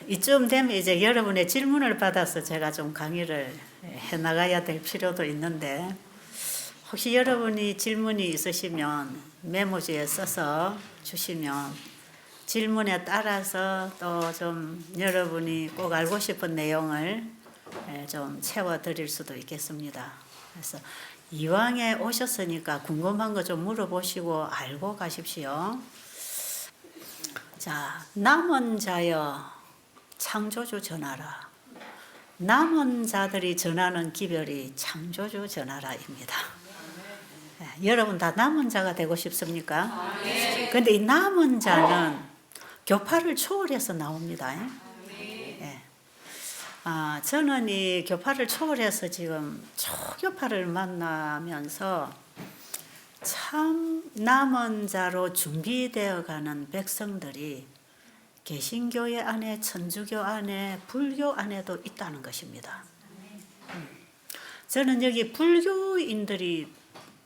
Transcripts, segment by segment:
이쯤 되면 이제 여러분의 질문을 받아서 제가 좀 강의를 해 나가야 될 필요도 있는데, 혹시 여러분이 질문이 있으시면 메모지에 써서 주시면 질문에 따라서 또 좀 여러분이 꼭 알고 싶은 내용을 좀 채워드릴 수도 있겠습니다. 그래서 이왕에 오셨으니까 궁금한 거 좀 물어보시고 알고 가십시오. 자, 남은 자여 창조주 전하라. 남은 자들이 전하는 기별이 창조주 전하라입니다. 여러분 다 남은 자가 되고 싶습니까? 그런데 이 남은 자는 교파를 초월해서 나옵니다. 저는 이 교파를 초월해서 지금 초교파를 만나면서 참 남은 자로 준비되어 가는 백성들이 개신교회 안에, 천주교 안에, 불교 안에도 있다는 것입니다. 저는 여기 불교인들이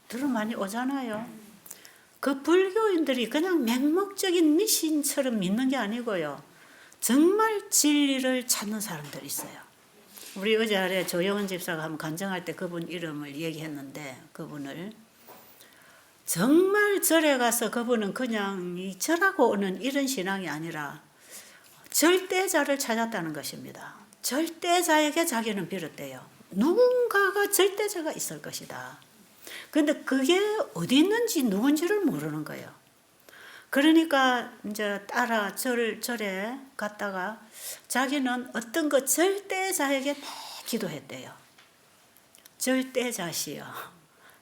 들어 많이 오잖아요. 그 불교인들이 그냥 맹목적인 미신처럼 믿는 게 아니고요. 정말 진리를 찾는 사람들이 있어요. 우리 어제 아래 조영은 집사가 한번 간증할 때 그분 이름을 얘기했는데, 그분을 정말 절에 가서 그분은 그냥 이 절하고 오는 이런 신앙이 아니라 절대자를 찾았다는 것입니다. 절대자에게 자기는 빌었대요. 누군가가 절대자가 있을 것이다. 그런데 그게 어디 있는지 누군지를 모르는 거예요. 그러니까 이제 따라 절에 갔다가 자기는 어떤 그 절대자에게 기도했대요. 절대자시여,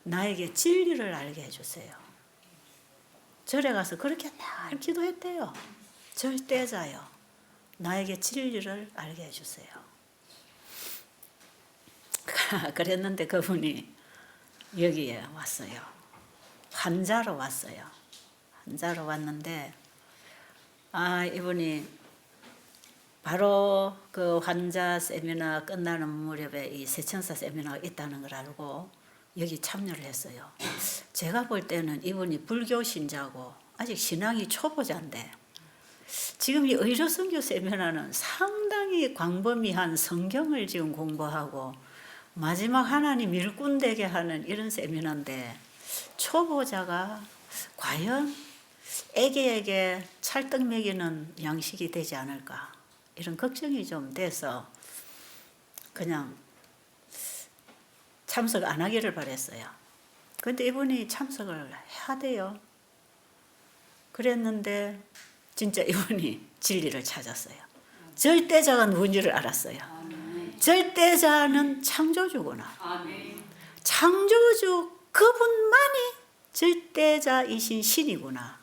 나에게 진리를 알게 해주세요. 절에 가서 그렇게 늘 기도했대요. 절대자여, 나에게 진리를 알게 해주세요. 그랬는데 그분이 여기에 왔어요. 환자로 왔어요. 환자로 왔는데, 이분이 바로 그 환자 세미나 끝나는 무렵에 이 세천사 세미나가 있다는 걸 알고 여기 참여를 했어요. 제가 볼 때는 이분이 불교 신자고 아직 신앙이 초보자인데, 지금 이 의료선교 세미나는 상당히 광범위한 성경을 지금 공부하고 마지막 하나님 일꾼 되게 하는 이런 세미나인데, 초보자가 과연 애기에게 찰떡 먹이는 양식이 되지 않을까, 이런 걱정이 좀 돼서 그냥 참석 안 하기를 바랬어요. 그런데 이분이 참석을 해야 돼요. 그랬는데 진짜 이분이 진리를 찾았어요. 절대자가 누군지를 알았어요. 절대자는 창조주구나. 창조주 그분만이 절대자이신 신이구나.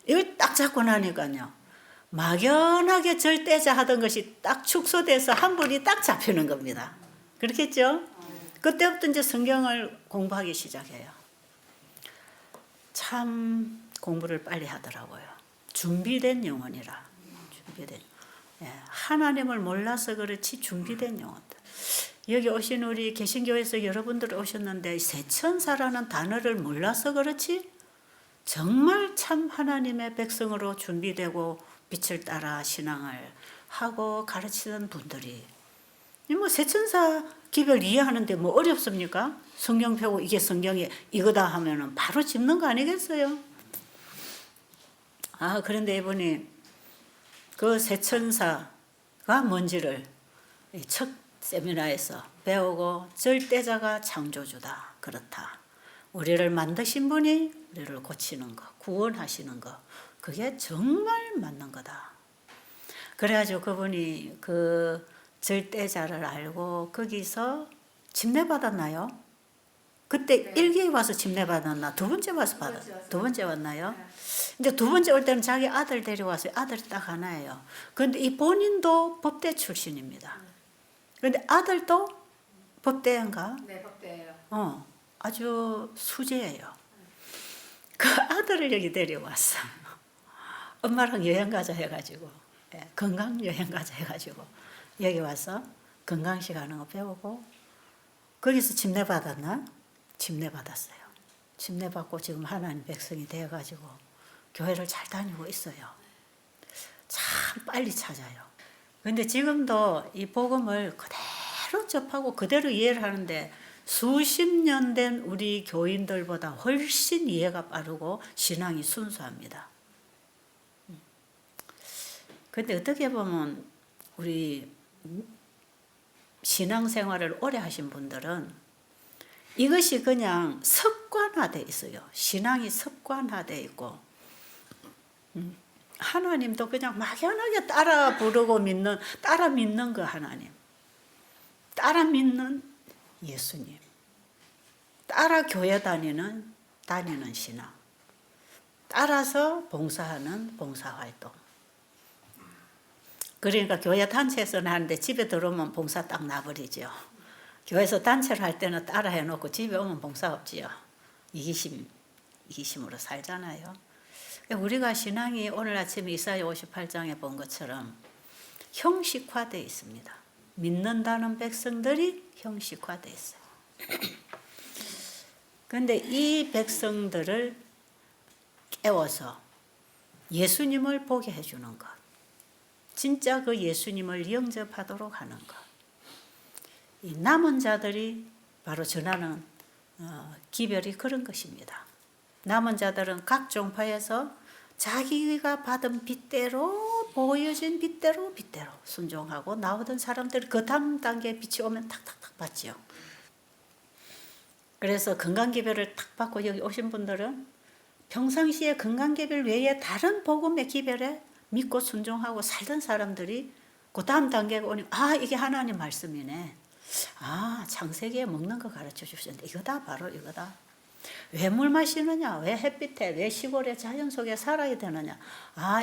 이걸 딱 잡고 나니까요, 막연하게 절대자 하던 것이 딱 축소돼서 한 분이 딱 잡히는 겁니다. 그렇겠죠? 그때부터 이제 성경을 공부하기 시작해요. 참 공부를 빨리 하더라고요. 준비된 영혼이라. 준비된. 하나님을 몰라서 그렇지 준비된 영혼들. 여기 오신 우리 개신교에서 여러분들 오셨는데 세천사라는 단어를 몰라서 그렇지 정말 참 하나님의 백성으로 준비되고 빛을 따라 신앙을 하고 가르치는 분들이, 뭐 세천사 기별 이해하는데 뭐 어렵습니까? 성경 펴고 이게 성경에 이거다 하면은 바로 짚는 거 아니겠어요? 그런데 이분이 그 세천사가 뭔지를 첫 세미나에서 배우고, 절대자가 창조주다. 그렇다. 우리를 만드신 분이 우리를 고치는 거, 구원하시는 거, 그게 정말 맞는 거다. 그래가지고 그분이 그 절대자를 알고 거기서 침례받았나요? 그때 네. 1기에 와서 침례받았나? 두 번째 와서 두 번째 왔나요? 근데 두 번째 올 때는 자기 아들 데려왔어요. 아들이 딱 하나예요. 그런데 이 본인도 법대 출신입니다. 그런데 아들도 법대인가? 네, 법대예요. 아주 수재예요. 그 아들을 여기 데려왔어. 엄마랑 여행 가자 해가지고, 건강 여행 가자 해가지고 여기 와서 건강식 하는 거 배우고, 거기서 침례받았나? 침례받았어요. 침례받고 지금 하나님 백성이 되어가지고 교회를 잘 다니고 있어요. 참 빨리 찾아요. 근데 지금도 이 복음을 그대로 접하고 그대로 이해를 하는데 수십 년 된 우리 교인들보다 훨씬 이해가 빠르고 신앙이 순수합니다. 근데 어떻게 보면 우리 신앙생활을 오래 하신 분들은 이것이 그냥 습관화되어 있어요. 신앙이 습관화되어 있고 하나님도 그냥 막연하게 따라 부르고 믿는, 따라 믿는 그 하나님, 따라 믿는 예수님, 따라 교회 다니는 신앙, 따라서 봉사하는 봉사활동. 그러니까 교회 단체에서는 하는데 집에 들어오면 봉사 딱 놔버리죠. 교회에서 단체를 할 때는 따라 해놓고 집에 오면 봉사 없지요. 이기심으로 살잖아요. 우리가 신앙이 오늘 아침에 이사야 58장에 본 것처럼 형식화되어 있습니다. 믿는다는 백성들이 형식화되어 있어요. 그런데 이 백성들을 깨워서 예수님을 보게 해주는 것, 진짜 그 예수님을 영접하도록 하는 것, 이 남은 자들이 바로 전하는 기별이 그런 것입니다. 남은 자들은 각 종파에서 자기가 받은 빗대로, 보여진 빗대로 순종하고 나오던 사람들이 그 다음 단계에 빛이 오면 탁탁탁 받지요. 그래서 건강기별을 탁 받고 여기 오신 분들은 평상시에 건강기별 외에 다른 복음의 기별에 믿고 순종하고 살던 사람들이 그 다음 단계에 오니 이게 하나님 말씀이네. 창세기에 먹는 거 가르쳐 주셨는데 이거다, 바로 이거다. 왜 물 마시느냐? 왜 햇빛에, 왜 시골의 자연 속에 살아야 되느냐?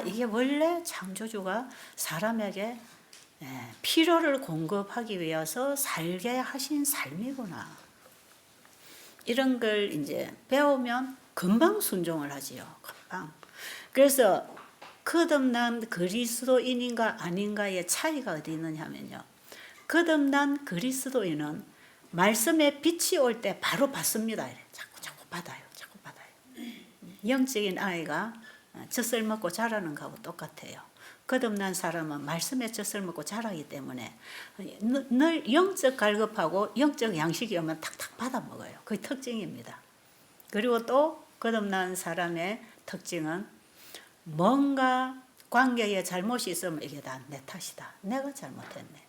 이게 원래 창조주가 사람에게 필요를 공급하기 위해서 살게 하신 삶이구나. 이런 걸 이제 배우면 금방 순종을 하지요. 금방. 그래서 거듭난 그리스도인인가 아닌가의 차이가 어디 있느냐 하면요. 거듭난 그리스도인은 말씀의 빛이 올 때 바로 받습니다. 자꾸 받아요. 영적인 아이가 젖을 먹고 자라는 거하고 똑같아요. 거듭난 사람은 말씀의 젖을 먹고 자라기 때문에 늘 영적 갈급하고 영적 양식이 오면 탁탁 받아 먹어요. 그게 특징입니다. 그리고 또 거듭난 사람의 특징은 뭔가 관계에 잘못이 있으면 이게 다 내 탓이다. 내가 잘못했네.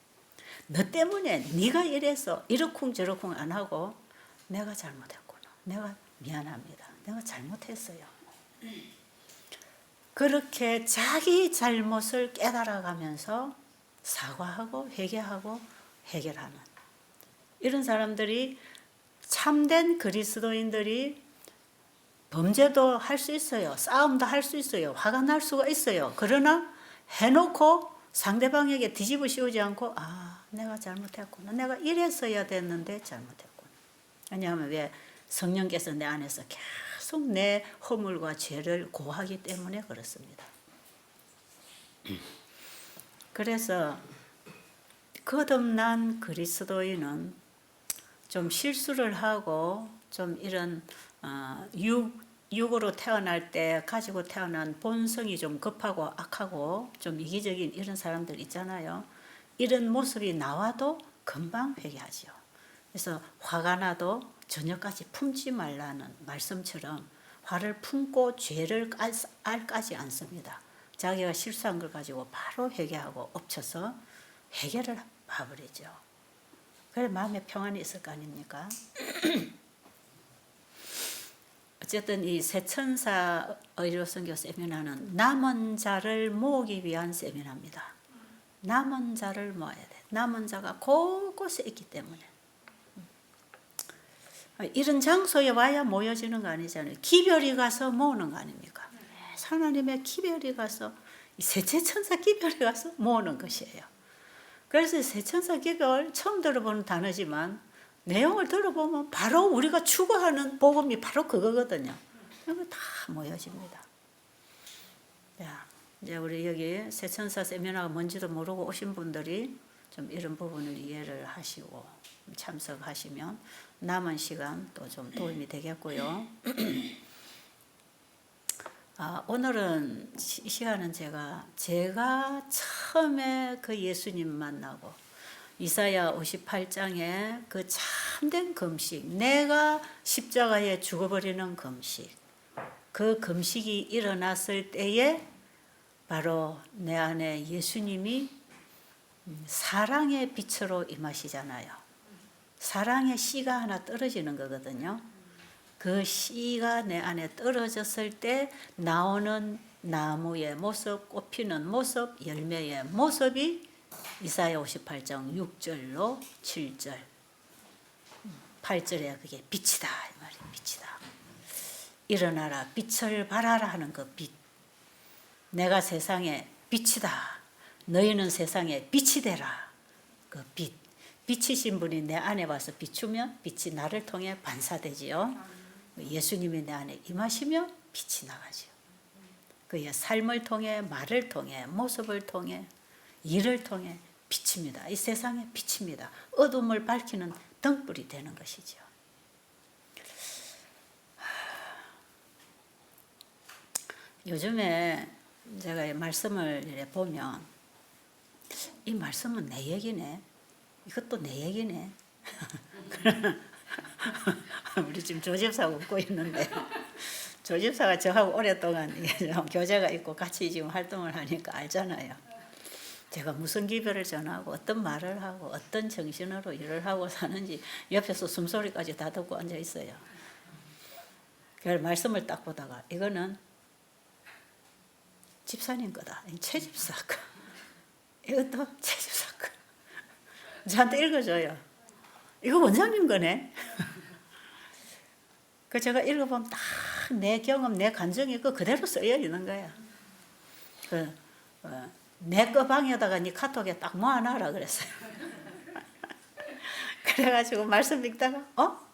너 때문에 네가 이래서 이러쿵저러쿵 안 하고 내가 잘못했구나. 내가 미안합니다. 내가 잘못했어요. 그렇게 자기 잘못을 깨달아가면서 사과하고 회개하고 해결하는 이런 사람들이 참된 그리스도인들이 범죄도 할 수 있어요. 싸움도 할 수 있어요. 화가 날 수가 있어요. 그러나 해놓고 상대방에게 뒤집어 씌우지 않고 내가 잘못했구나. 내가 이랬어야 됐는데 잘못했구나. 왜냐하면 왜 성령께서 내 안에서 계속 내 허물과 죄를 고하기 때문에 그렇습니다. 그래서 거듭난 그리스도인은 좀 실수를 하고 좀 이런 육으로 태어날 때 가지고 태어난 본성이 좀 급하고 악하고 좀 이기적인 이런 사람들 있잖아요. 이런 모습이 나와도 금방 회개하죠. 그래서 화가 나도 저녁까지 품지 말라는 말씀처럼 화를 품고 죄를 알까지 않습니다. 자기가 실수한 걸 가지고 바로 회개하고 엎쳐서 해결을 봐버리죠. 그래 마음에 평안이 있을 거 아닙니까? 어쨌든 이 새천사 의료선교 세미나는 남은 자를 모으기 위한 세미나입니다. 남은 자를 모아야 돼. 남은 자가 곳곳에 있기 때문에. 이런 장소에 와야 모여지는 거 아니잖아요. 기별이 가서 모으는 거 아닙니까? 하나님의 기별이 가서 새천사 기별이 가서 모으는 것이에요. 그래서 새천사 기별 처음 들어보는 단어지만 내용을 들어보면 바로 우리가 추구하는 복음이 바로 그거거든요. 이거 다 모여집니다. 이제 우리 여기 새천사 세미나가 뭔지도 모르고 오신 분들이 좀 이런 부분을 이해를 하시고 참석하시면 남은 시간 또 좀 도움이 되겠고요. 오늘은 이 시간은 제가 처음에 그 예수님 만나고 이사야 58장에 그 참된 금식, 내가 십자가에 죽어버리는 금식, 그 금식이 일어났을 때에 바로 내 안에 예수님이 사랑의 빛으로 임하시잖아요. 사랑의 씨가 하나 떨어지는 거거든요. 그 씨가 내 안에 떨어졌을 때 나오는 나무의 모습, 꽃피는 모습, 열매의 모습이 이사야 58장 6절로 7절, 8절에 그게 빛이다 이 말이에요. 빛이다. 일어나라 빛을 발하라 하는 그 빛. 내가 세상의 빛이다. 너희는 세상의 빛이 되라. 그 빛. 빛이신 분이 내 안에 와서 비추면 빛이 나를 통해 반사되지요. 예수님이 내 안에 임하시면 빛이 나가죠. 그의 삶을 통해, 말을 통해, 모습을 통해, 일을 통해 빛입니다. 이 세상의 빛입니다. 어둠을 밝히는 등불이 되는 것이죠. 요즘에 제가 이 말씀을 보면 이 말씀은 내 얘기네. 이것도 내 얘기네. 우리 지금 조집사가 웃고 있는데 조집사가 저하고 오랫동안 교제가 있고 같이 지금 활동을 하니까 알잖아요. 제가 무슨 기별을 전하고 어떤 말을 하고 어떤 정신으로 일을 하고 사는지 옆에서 숨소리까지 다 듣고 앉아 있어요. 그래서 말씀을 딱 보다가 이거는 집사님 거다. 최 집사 거. 이것도 최 집사 거. 저한테 읽어줘요. 이거 원장님 거네. 그 제가 읽어보면 딱 내 경험, 내 감정이 그 그대로 쓰여 있는 거야. 내 거 방에다가 네 카톡에 딱 모아놔라 그랬어요. 그래가지고 말씀 읽다가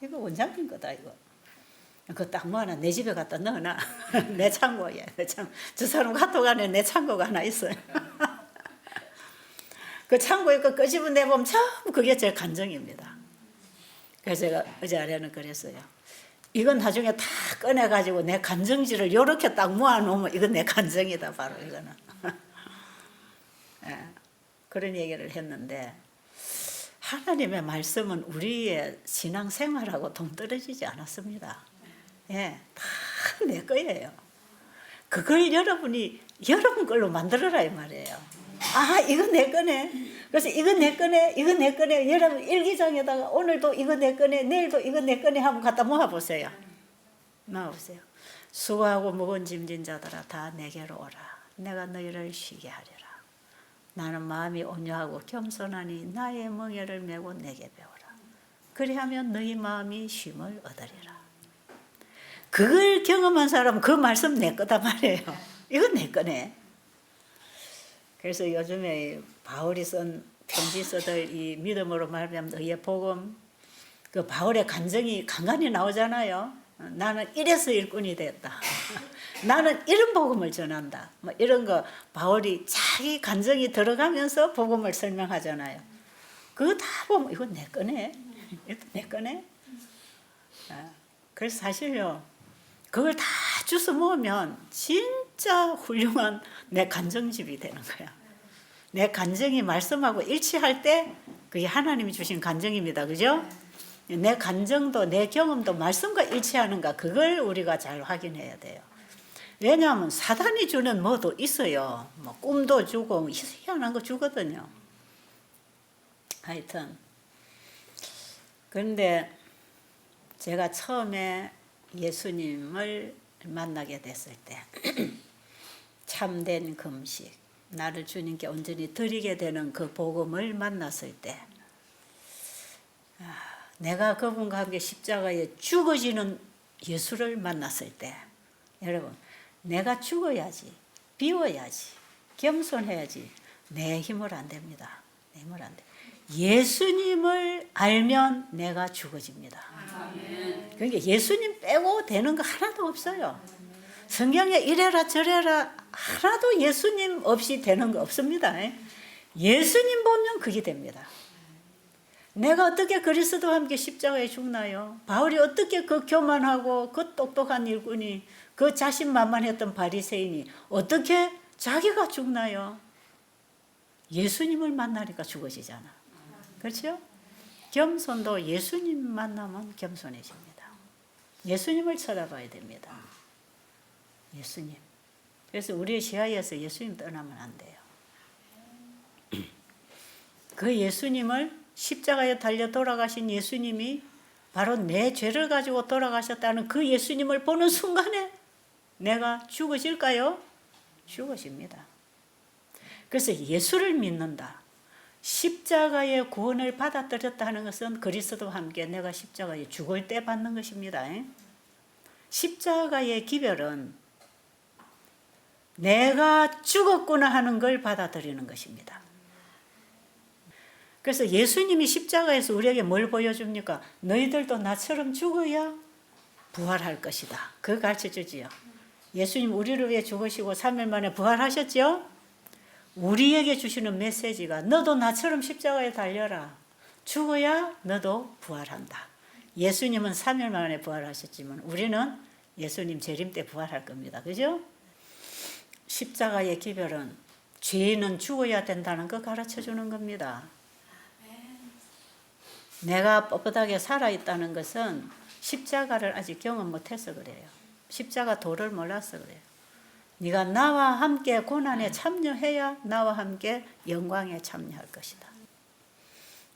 이거 원장님 거다 이거. 그거 딱 모아놔. 내 집에 갖다 넣어놔. 내 창고에. 저 사람 카톡 안에 내 창고가 하나 있어요. 그 창고에 그 끄집어 내보면 전부 그게 제 감정입니다. 그래서 제가 어제 아래는 그랬어요. 이건 나중에 다 꺼내가지고 내 감정지를 이렇게 딱 모아놓으면 이건 내 감정이다 바로 이거는. 예, 그런 얘기를 했는데 하나님의 말씀은 우리의 신앙생활하고 동떨어지지 않았습니다. 예, 다 내 거예요. 그걸 여러분이 여러분 걸로 만들어라 이 말이에요. 이거 내 거네. 그래서 이거 내 거네, 이거 내 거네. 여러분 일기장에다가 오늘도 이거 내 거네, 내일도 이거 내 거네 하고 갖다 모아보세요. 모아보세요. 수고하고 무거운 짐진 자들아 다 내게로 오라. 내가 너희를 쉬게 하리라. 나는 마음이 온유하고 겸손하니 나의 멍에를 메고 내게 배우라. 그리하면 너희 마음이 쉼을 얻으리라. 그걸 경험한 사람은 그 말씀 내 거다 말이에요. 이건 내 거네. 그래서 요즘에 바울이 쓴 편지 쓰들 이 믿음으로 말하면 너희의 복음, 그 바울의 감정이 간간히 나오잖아요. 나는 이래서 일꾼이 됐다. 나는 이런 복음을 전한다. 뭐 이런 거 바울이 자기 감정이 들어가면서 복음을 설명하잖아요. 그거 다 보면 이건 내 거네. 이것도 내 거네. 그래서 사실요. 그걸 다 주워 모으면 진짜 훌륭한 내 감정집이 되는 거야. 내 감정이 말씀하고 일치할 때 그게 하나님이 주신 감정입니다. 그죠? 내 감정도 내 경험도 말씀과 일치하는가 그걸 우리가 잘 확인해야 돼요. 왜냐하면 사단이 주는 뭐도 있어요. 뭐 꿈도 주고 희한한 거 주거든요. 하여튼 그런데 제가 처음에 예수님을 만나게 됐을 때 참된 금식, 나를 주님께 온전히 드리게 되는 그 복음을 만났을 때 내가 그분과 함께 십자가에 죽어지는 예수를 만났을 때 여러분 내가 죽어야지, 비워야지, 겸손해야지 내 힘을 안 됩니다. 내 힘을 안 돼. 예수님을 알면 내가 죽어집니다. 그러니까 예수님 빼고 되는 거 하나도 없어요. 성경에 이래라 저래라 하나도 예수님 없이 되는 거 없습니다. 예수님 보면 그게 됩니다. 내가 어떻게 그리스도와 함께 십자가에 죽나요? 바울이 어떻게 그 교만하고 그 똑똑한 일꾼이 그 자신만만했던 바리새인이 어떻게 자기가 죽나요? 예수님을 만나니까 죽어지잖아. 그렇죠? 겸손도 예수님 만나면 겸손해집니다. 예수님을 쳐다봐야 됩니다. 예수님. 그래서 우리의 시야에서 예수님 떠나면 안 돼요. 그 예수님을 십자가에 달려 돌아가신 예수님이 바로 내 죄를 가지고 돌아가셨다는 그 예수님을 보는 순간에 내가 죽어질까요? 죽어집니다. 그래서 예수를 믿는다. 십자가의 구원을 받아들였다는 것은 그리스도와 함께 내가 십자가에 죽을 때 받는 것입니다. 십자가의 기별은 내가 죽었구나 하는 걸 받아들이는 것입니다. 그래서 예수님이 십자가에서 우리에게 뭘 보여줍니까? 너희들도 나처럼 죽어야 부활할 것이다. 그거 가르쳐주지요. 예수님 우리를 위해 죽으시고 3일 만에 부활하셨죠? 우리에게 주시는 메시지가 너도 나처럼 십자가에 달려라. 죽어야 너도 부활한다. 예수님은 3일 만에 부활하셨지만 우리는 예수님 재림 때 부활할 겁니다. 그죠? 십자가의 기별은 죄인은 죽어야 된다는 거 가르쳐주는 겁니다. 내가 뻣뻣하게 살아있다는 것은 십자가를 아직 경험 못해서 그래요. 십자가 도를 몰라서 그래요. 네가 나와 함께 고난에 참여해야 나와 함께 영광에 참여할 것이다.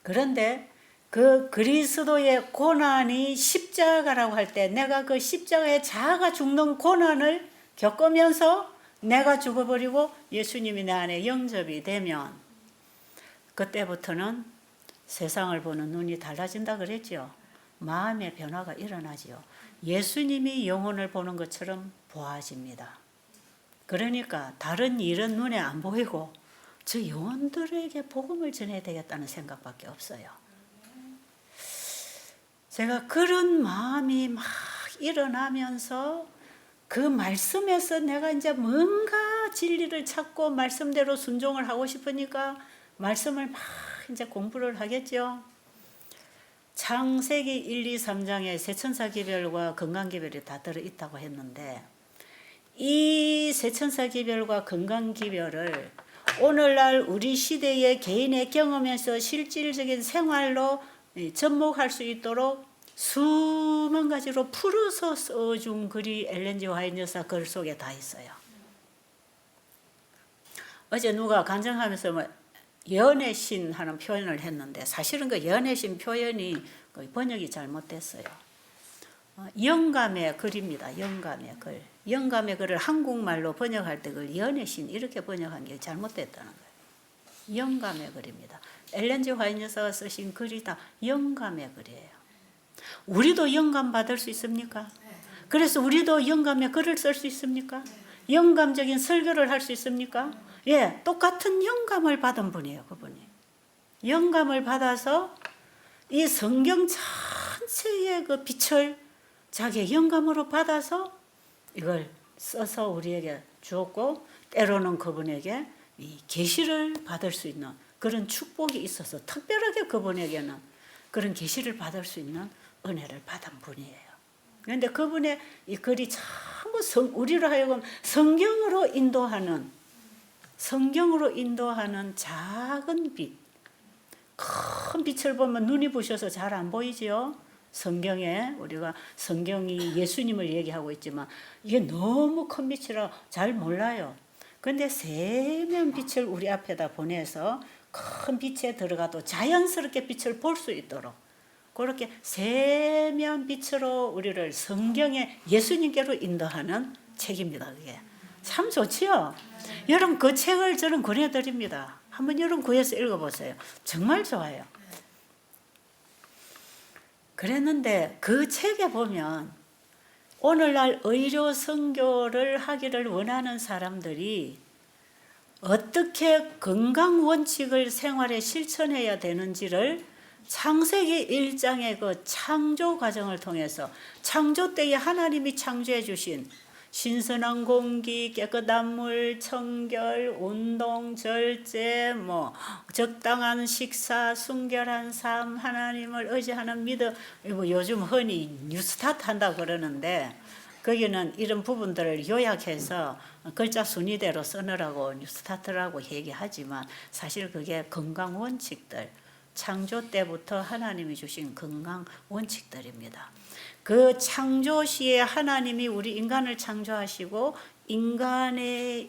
그런데 그 그리스도의 고난이 십자가라고 할 때 내가 그 십자가에 자아가 죽는 고난을 겪으면서 내가 죽어버리고 예수님이 내 안에 영접이 되면 그때부터는 세상을 보는 눈이 달라진다 그랬죠. 마음의 변화가 일어나지요. 예수님이 영혼을 보는 것처럼 보아집니다. 그러니까 다른 일은 눈에 안 보이고 저 영혼들에게 복음을 전해야 되겠다는 생각밖에 없어요. 제가 그런 마음이 막 일어나면서 그 말씀에서 내가 이제 뭔가 진리를 찾고 말씀대로 순종을 하고 싶으니까 말씀을 막 이제 공부를 하겠죠. 창세기 1, 2, 3장에 세천사 기별과 건강 기별이 다 들어있다고 했는데 이 세천사 기별과 건강 기별을 오늘날 우리 시대의 개인의 경험에서 실질적인 생활로 접목할 수 있도록 수만 가지로 풀어서 써준 글이 엘렌 G 화이트 여사 글 속에 다 있어요. 어제 누가 간증하면서 뭐 연애신 하는 표현을 했는데 사실은 그 연애신 표현이 번역이 잘못됐어요. 영감의 글입니다. 영감의 글. 영감의 글을 한국말로 번역할 때 그걸 연애신 이렇게 번역한 게 잘못됐다는 거예요. 영감의 글입니다. 엘렌 G 화이트 여사가 쓰신 글이 다 영감의 글이에요. 우리도 영감 받을 수 있습니까? 그래서 우리도 영감의 글을 쓸 수 있습니까? 영감적인 설교를 할 수 있습니까? 예, 똑같은 영감을 받은 분이에요, 그분이. 영감을 받아서 이 성경 전체의 그 빛을 자기의 영감으로 받아서 이걸 써서 우리에게 주었고, 때로는 그분에게 이 계시를 받을 수 있는 그런 축복이 있어서 특별하게 그분에게는 그런 계시를 받을 수 있는 은혜를 받은 분이에요. 그런데 그분의 이 글이 전부 우리로 하여금 성경으로 인도하는 작은 빛, 큰 빛을 보면 눈이 부셔서 잘 안 보이지요. 성경에 우리가 성경이 예수님을 얘기하고 있지만 이게 너무 큰 빛이라 잘 몰라요. 그런데 세면 빛을 우리 앞에다 보내서 큰 빛에 들어가도 자연스럽게 빛을 볼 수 있도록 그렇게 세면 빛으로 우리를 성경의 예수님께로 인도하는 책입니다. 그게 참 좋지요. 여러분 그 책을 저는 권해드립니다. 한번 여러분 구해서 읽어보세요. 정말 좋아요. 그랬는데 그 책에 보면 오늘날 의료 선교를 하기를 원하는 사람들이 어떻게 건강 원칙을 생활에 실천해야 되는지를 창세기 1장의 그 창조 과정을 통해서 창조 때에 하나님이 창조해 주신 신선한 공기, 깨끗한 물, 청결, 운동, 절제, 적당한 식사, 순결한 삶, 하나님을 의지하는 믿음. 요즘 흔히 뉴스타트 한다고 그러는데 거기는 이런 부분들을 요약해서 글자 순위대로 쓰느라고 뉴스타트라고 얘기하지만 사실 그게 건강 원칙들, 창조 때부터 하나님이 주신 건강 원칙들입니다. 그 창조 시에 하나님이 우리 인간을 창조하시고 인간이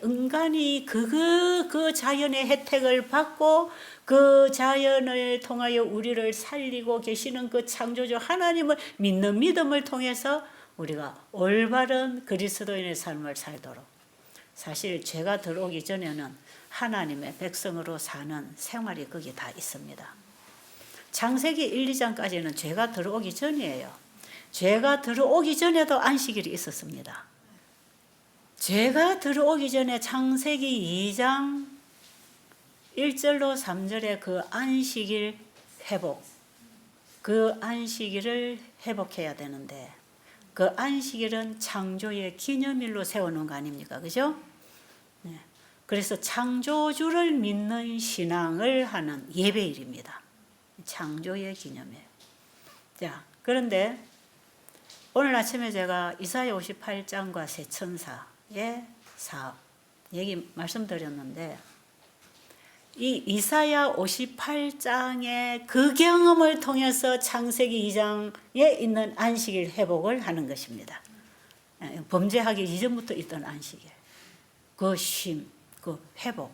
그 자연의 혜택을 받고 그 자연을 통하여 우리를 살리고 계시는 그 창조주 하나님을 믿는 믿음을 통해서 우리가 올바른 그리스도인의 삶을 살도록, 사실 죄가 들어오기 전에는 하나님의 백성으로 사는 생활이 거기 다 있습니다. 창세기 1, 2장까지는 죄가 들어오기 전이에요. 죄가 들어오기 전에도 안식일이 있었습니다. 죄가 들어오기 전에 창세기 2장 1절로 3절에 그 안식일 회복, 그 안식일을 회복해야 되는데 그 안식일은 창조의 기념일로 세워놓은 거 아닙니까? 그죠? 네. 그래서 창조주를 믿는 신앙을 하는 예배일입니다. 창조의 기념일. 자, 그런데 오늘 아침에 제가 이사야 58장과 새천사의 사업 얘기 말씀드렸는데, 이 이사야 58장의 그 경험을 통해서 창세기 2장에 있는 안식일 회복을 하는 것입니다. 범죄하기 이전부터 있던 안식일, 그 쉼, 그 회복,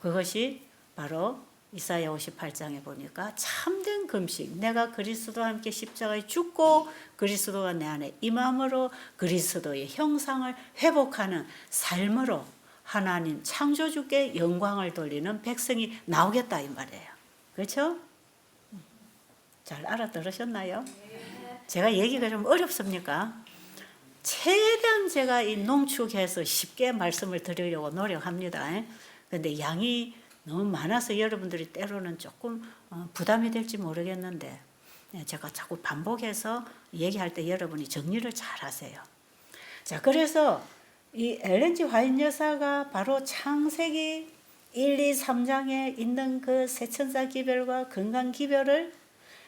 그것이 바로 이사야 58장에 보니까 참된 금식, 내가 그리스도와 함께 십자가에 죽고 그리스도가 내 안에 임함으로 그리스도의 형상을 회복하는 삶으로 하나님 창조주께 영광을 돌리는 백성이 나오겠다 이 말이에요. 그렇죠? 잘 알아들으셨나요? 제가 얘기가 좀 어렵습니까? 최대한 제가 이 농축해서 쉽게 말씀을 드리려고 노력합니다. 그런데 양이 너무 많아서 여러분들이 때로는 조금 부담이 될지 모르겠는데 제가 자꾸 반복해서 얘기할 때 여러분이 정리를 잘 하세요. 자, 그래서 이 엘렌 G 화이트 여사가 바로 창세기 1, 2, 3장에 있는 그 새천사 기별과 건강 기별을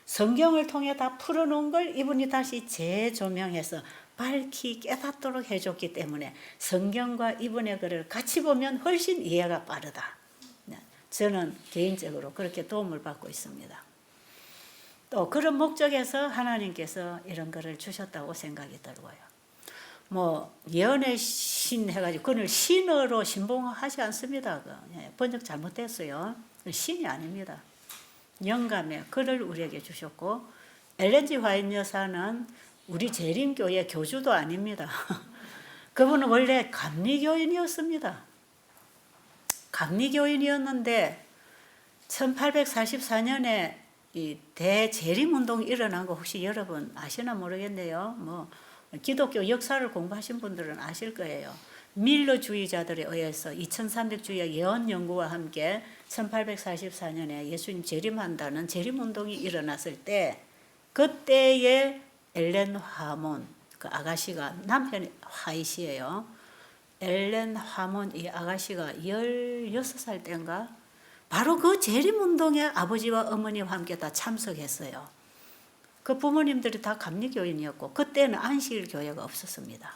성경을 통해 다 풀어놓은 걸 이분이 다시 재조명해서 밝히 깨닫도록 해줬기 때문에 성경과 이분의 글을 같이 보면 훨씬 이해가 빠르다. 저는 개인적으로 그렇게 도움을 받고 있습니다. 또 그런 목적에서 하나님께서 이런 글을 주셨다고 생각이 들고요. 뭐 예언의 신 해가지고 그걸 신으로 신봉하지 않습니다. 번역 잘못됐어요. 신이 아닙니다. 영감의 글을 우리에게 주셨고, 엘렌 G 화이트 여사는 우리 재림교회 교주도 아닙니다. 그분은 원래 감리교인이었습니다. 감리교인이었는데 1844년에 이 대재림운동이 일어난 거 혹시 여러분 아시나 모르겠네요. 뭐 기독교 역사를 공부하신 분들은 아실 거예요. 밀러주의자들에 의해서 2300주의 예언 연구와 함께 1844년에 예수님 재림한다는 재림운동이 일어났을 때, 그때의 엘렌 화몬, 그 아가씨가 남편이 화이트이에요. 엘렌 화몬 이 아가씨가 16살 때인가 바로 그 재림운동에 아버지와 어머니와 함께 다 참석했어요. 그 부모님들이 다 감리교인이었고 그때는 안식일 교회가 없었습니다.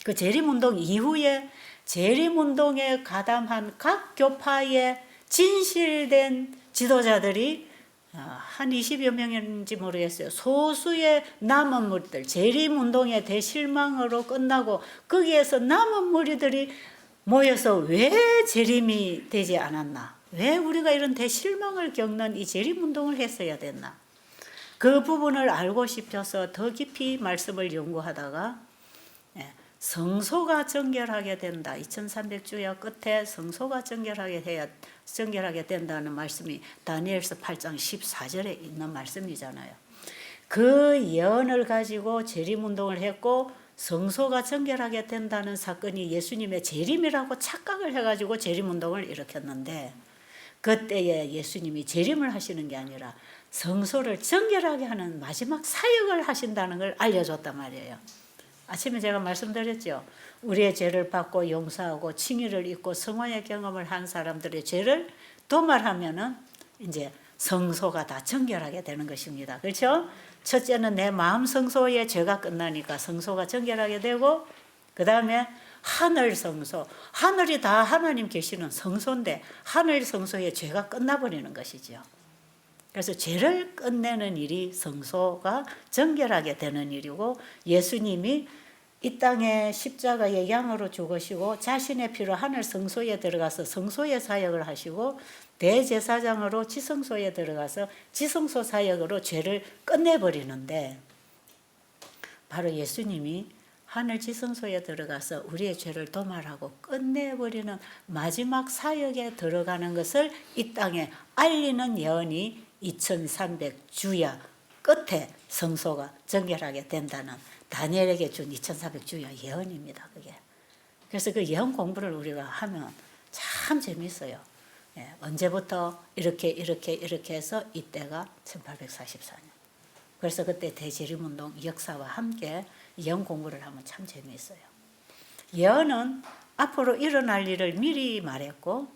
그 재림운동 이후에 재림운동에 가담한 각 교파의 진실된 지도자들이 한 20여 명인지 모르겠어요. 소수의 남은 무리들, 재림운동의 대실망으로 끝나고 거기에서 남은 무리들이 모여서 왜 재림이 되지 않았나? 왜 우리가 이런 대실망을 겪는 이 재림운동을 했어야 됐나? 그 부분을 알고 싶어서 더 깊이 말씀을 연구하다가 성소가 정결하게 된다. 2300주야 끝에 성소가 정결하게 된다는 말씀이 다니엘서 8장 14절에 있는 말씀이잖아요. 그 예언을 가지고 재림운동을 했고 성소가 정결하게 된다는 사건이 예수님의 재림이라고 착각을 해가지고 재림운동을 일으켰는데, 그때에 예수님이 재림을 하시는 게 아니라 성소를 정결하게 하는 마지막 사역을 하신다는 걸 알려줬단 말이에요. 아침에 제가 말씀드렸죠. 우리의 죄를 받고 용서하고 칭의를 입고 성화의 경험을 한 사람들의 죄를 도말하면은 이제 성소가 다 정결하게 되는 것입니다. 그렇죠? 첫째는 내 마음 성소에 죄가 끝나니까 성소가 정결하게 되고, 그 다음에 하늘 성소, 하늘이 다 하나님 계시는 성소인데 하늘 성소에 죄가 끝나버리는 것이죠. 그래서 죄를 끝내는 일이 성소가 정결하게 되는 일이고, 예수님이 이 땅에 십자가의 양으로 죽으시고 자신의 피로 하늘 성소에 들어가서 성소의 사역을 하시고, 대제사장으로 지성소에 들어가서 지성소 사역으로 죄를 끝내버리는데, 바로 예수님이 하늘 지성소에 들어가서 우리의 죄를 도말하고 끝내버리는 마지막 사역에 들어가는 것을 이 땅에 알리는 예언이 2300주야 끝에 성소가 정결하게 된다는 다니엘에게 준 2300주야 예언입니다. 그게. 그래서 그 예언 공부를 우리가 하면 참 재밌어요. 예, 언제부터 이렇게 해서 이때가 1844년. 그래서 그때 대재림운동 역사와 함께 예언 공부를 하면 참 재미있어요. 예언은 앞으로 일어날 일을 미리 말했고,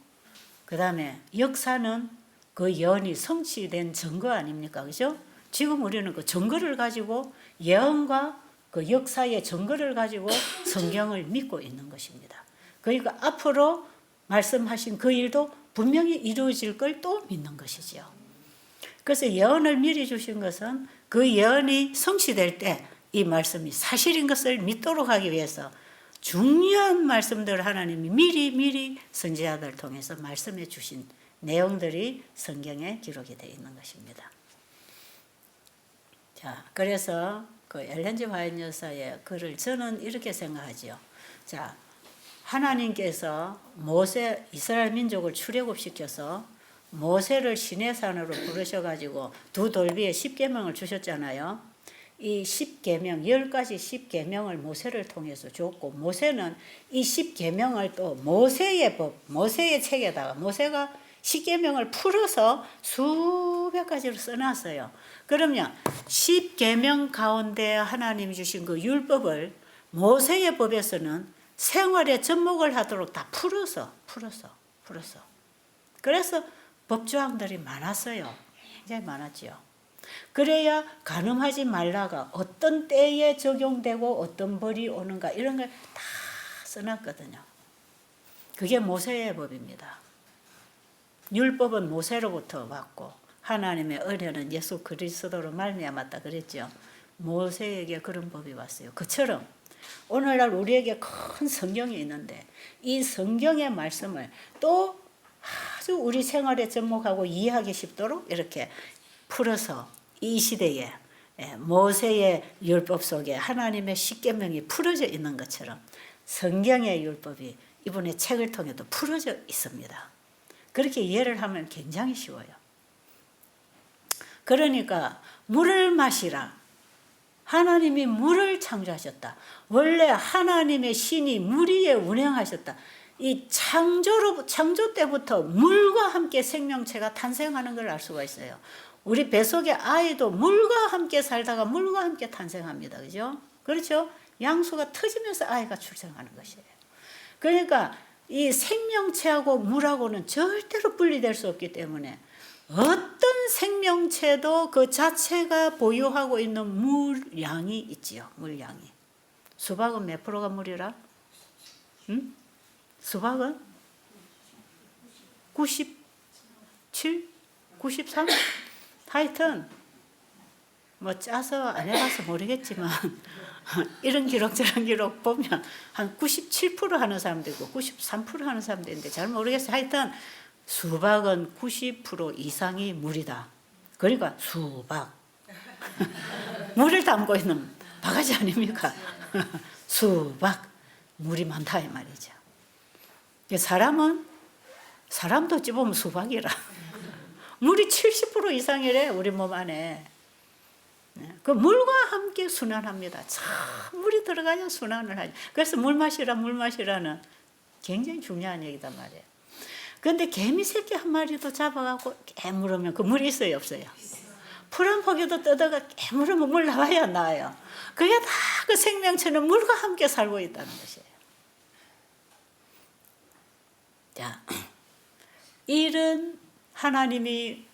그 다음에 역사는 그 예언이 성취된 증거 아닙니까? 그죠? 지금 우리는 그 증거를 가지고, 예언과 그 역사의 증거를 가지고 성경을 믿고 있는 것입니다. 그러니까 앞으로 말씀하신 그 일도 분명히 이루어질 걸 또 믿는 것이죠. 그래서 예언을 미리 주신 것은 그 예언이 성취될 때 이 말씀이 사실인 것을 믿도록 하기 위해서 중요한 말씀들을 하나님이 미리 선지자들을 통해서 말씀해 주신 내용들이 성경에 기록이 되어 있는 것입니다. 자, 그래서 그 엘렌 G 화이트 여사의 글을 저는 이렇게 생각하지요. 자, 하나님께서 이스라엘 민족을 출애굽시켜서 모세를 시내산으로 부르셔가지고 두 돌비에 10계명을 주셨잖아요. 이 10계명, 10가지 10계명을 모세를 통해서 줬고, 모세는 이 10계명을 또 모세의 법, 모세의 책에다가 모세가 10계명을 풀어서 수백 가지로 써놨어요. 그러면 10계명 가운데 하나님이 주신 그 율법을 모세의 법에서는 생활에 접목을 하도록 다 풀어서. 그래서 법조항들이 많았어요. 굉장히 많았지요. 그래야 간음하지 말라가 어떤 때에 적용되고 어떤 벌이 오는가 이런 걸 다 써놨거든요. 그게 모세의 법입니다. 율법은 모세로부터 왔고 하나님의 은혜는 예수 그리스도로 말미암았다 그랬죠. 모세에게 그런 법이 왔어요. 그처럼 오늘날 우리에게 큰 성경이 있는데 이 성경의 말씀을 또 아주 우리 생활에 접목하고 이해하기 쉽도록 이렇게 풀어서 이 시대에 모세의 율법 속에 하나님의 십계명이 풀어져 있는 것처럼 성경의 율법이 이분의 책을 통해도 풀어져 있습니다. 그렇게 이해를 하면 굉장히 쉬워요. 그러니까 물을 마시라. 하나님이 물을 창조하셨다. 원래 하나님의 신이 물 위에 운행하셨다. 이 창조 때부터 물과 함께 생명체가 탄생하는 걸 알 수가 있어요. 우리 뱃속의 아이도 물과 함께 살다가 물과 함께 탄생합니다. 그죠? 그렇죠? 양수가 터지면서 아이가 출생하는 것이에요. 그러니까 이 생명체하고 물하고는 절대로 분리될 수 없기 때문에 어떤 생명체도 그 자체가 보유하고 있는 물량이 있지요. 물량이. 수박은 몇 프로가 물이라? 응? 수박은 97? 93? 하여튼 뭐 짜서 안 해봐서 모르겠지만 이런 기록 저런 기록 보면 한 97% 하는 사람도 있고 93% 하는 사람도 있는데 잘 모르겠어요. 하여튼 수박은 90% 이상이 물이다. 그러니까 수박 물을 담고 있는 바가지 아닙니까? 수박 물이 많다 이 말이죠. 사람도 어찌 보면 수박이라 물이 70% 이상이래 우리 몸 안에. 그 물과 함께 순환합니다. 참 물이 들어가야 순환을 하죠. 그래서 물 마시라는 굉장히 중요한 얘기단 말이에요. 그런데 개미 새끼 한 마리도 잡아갖고 깨물으면 그 물이 있어요 없어요? 풀 한 포기도 뜯어가 깨물으면 물 나와야 안 나와요? 그게 다 그 생명체는 물과 함께 살고 있다는 것이에요. 자, 이런 하나님이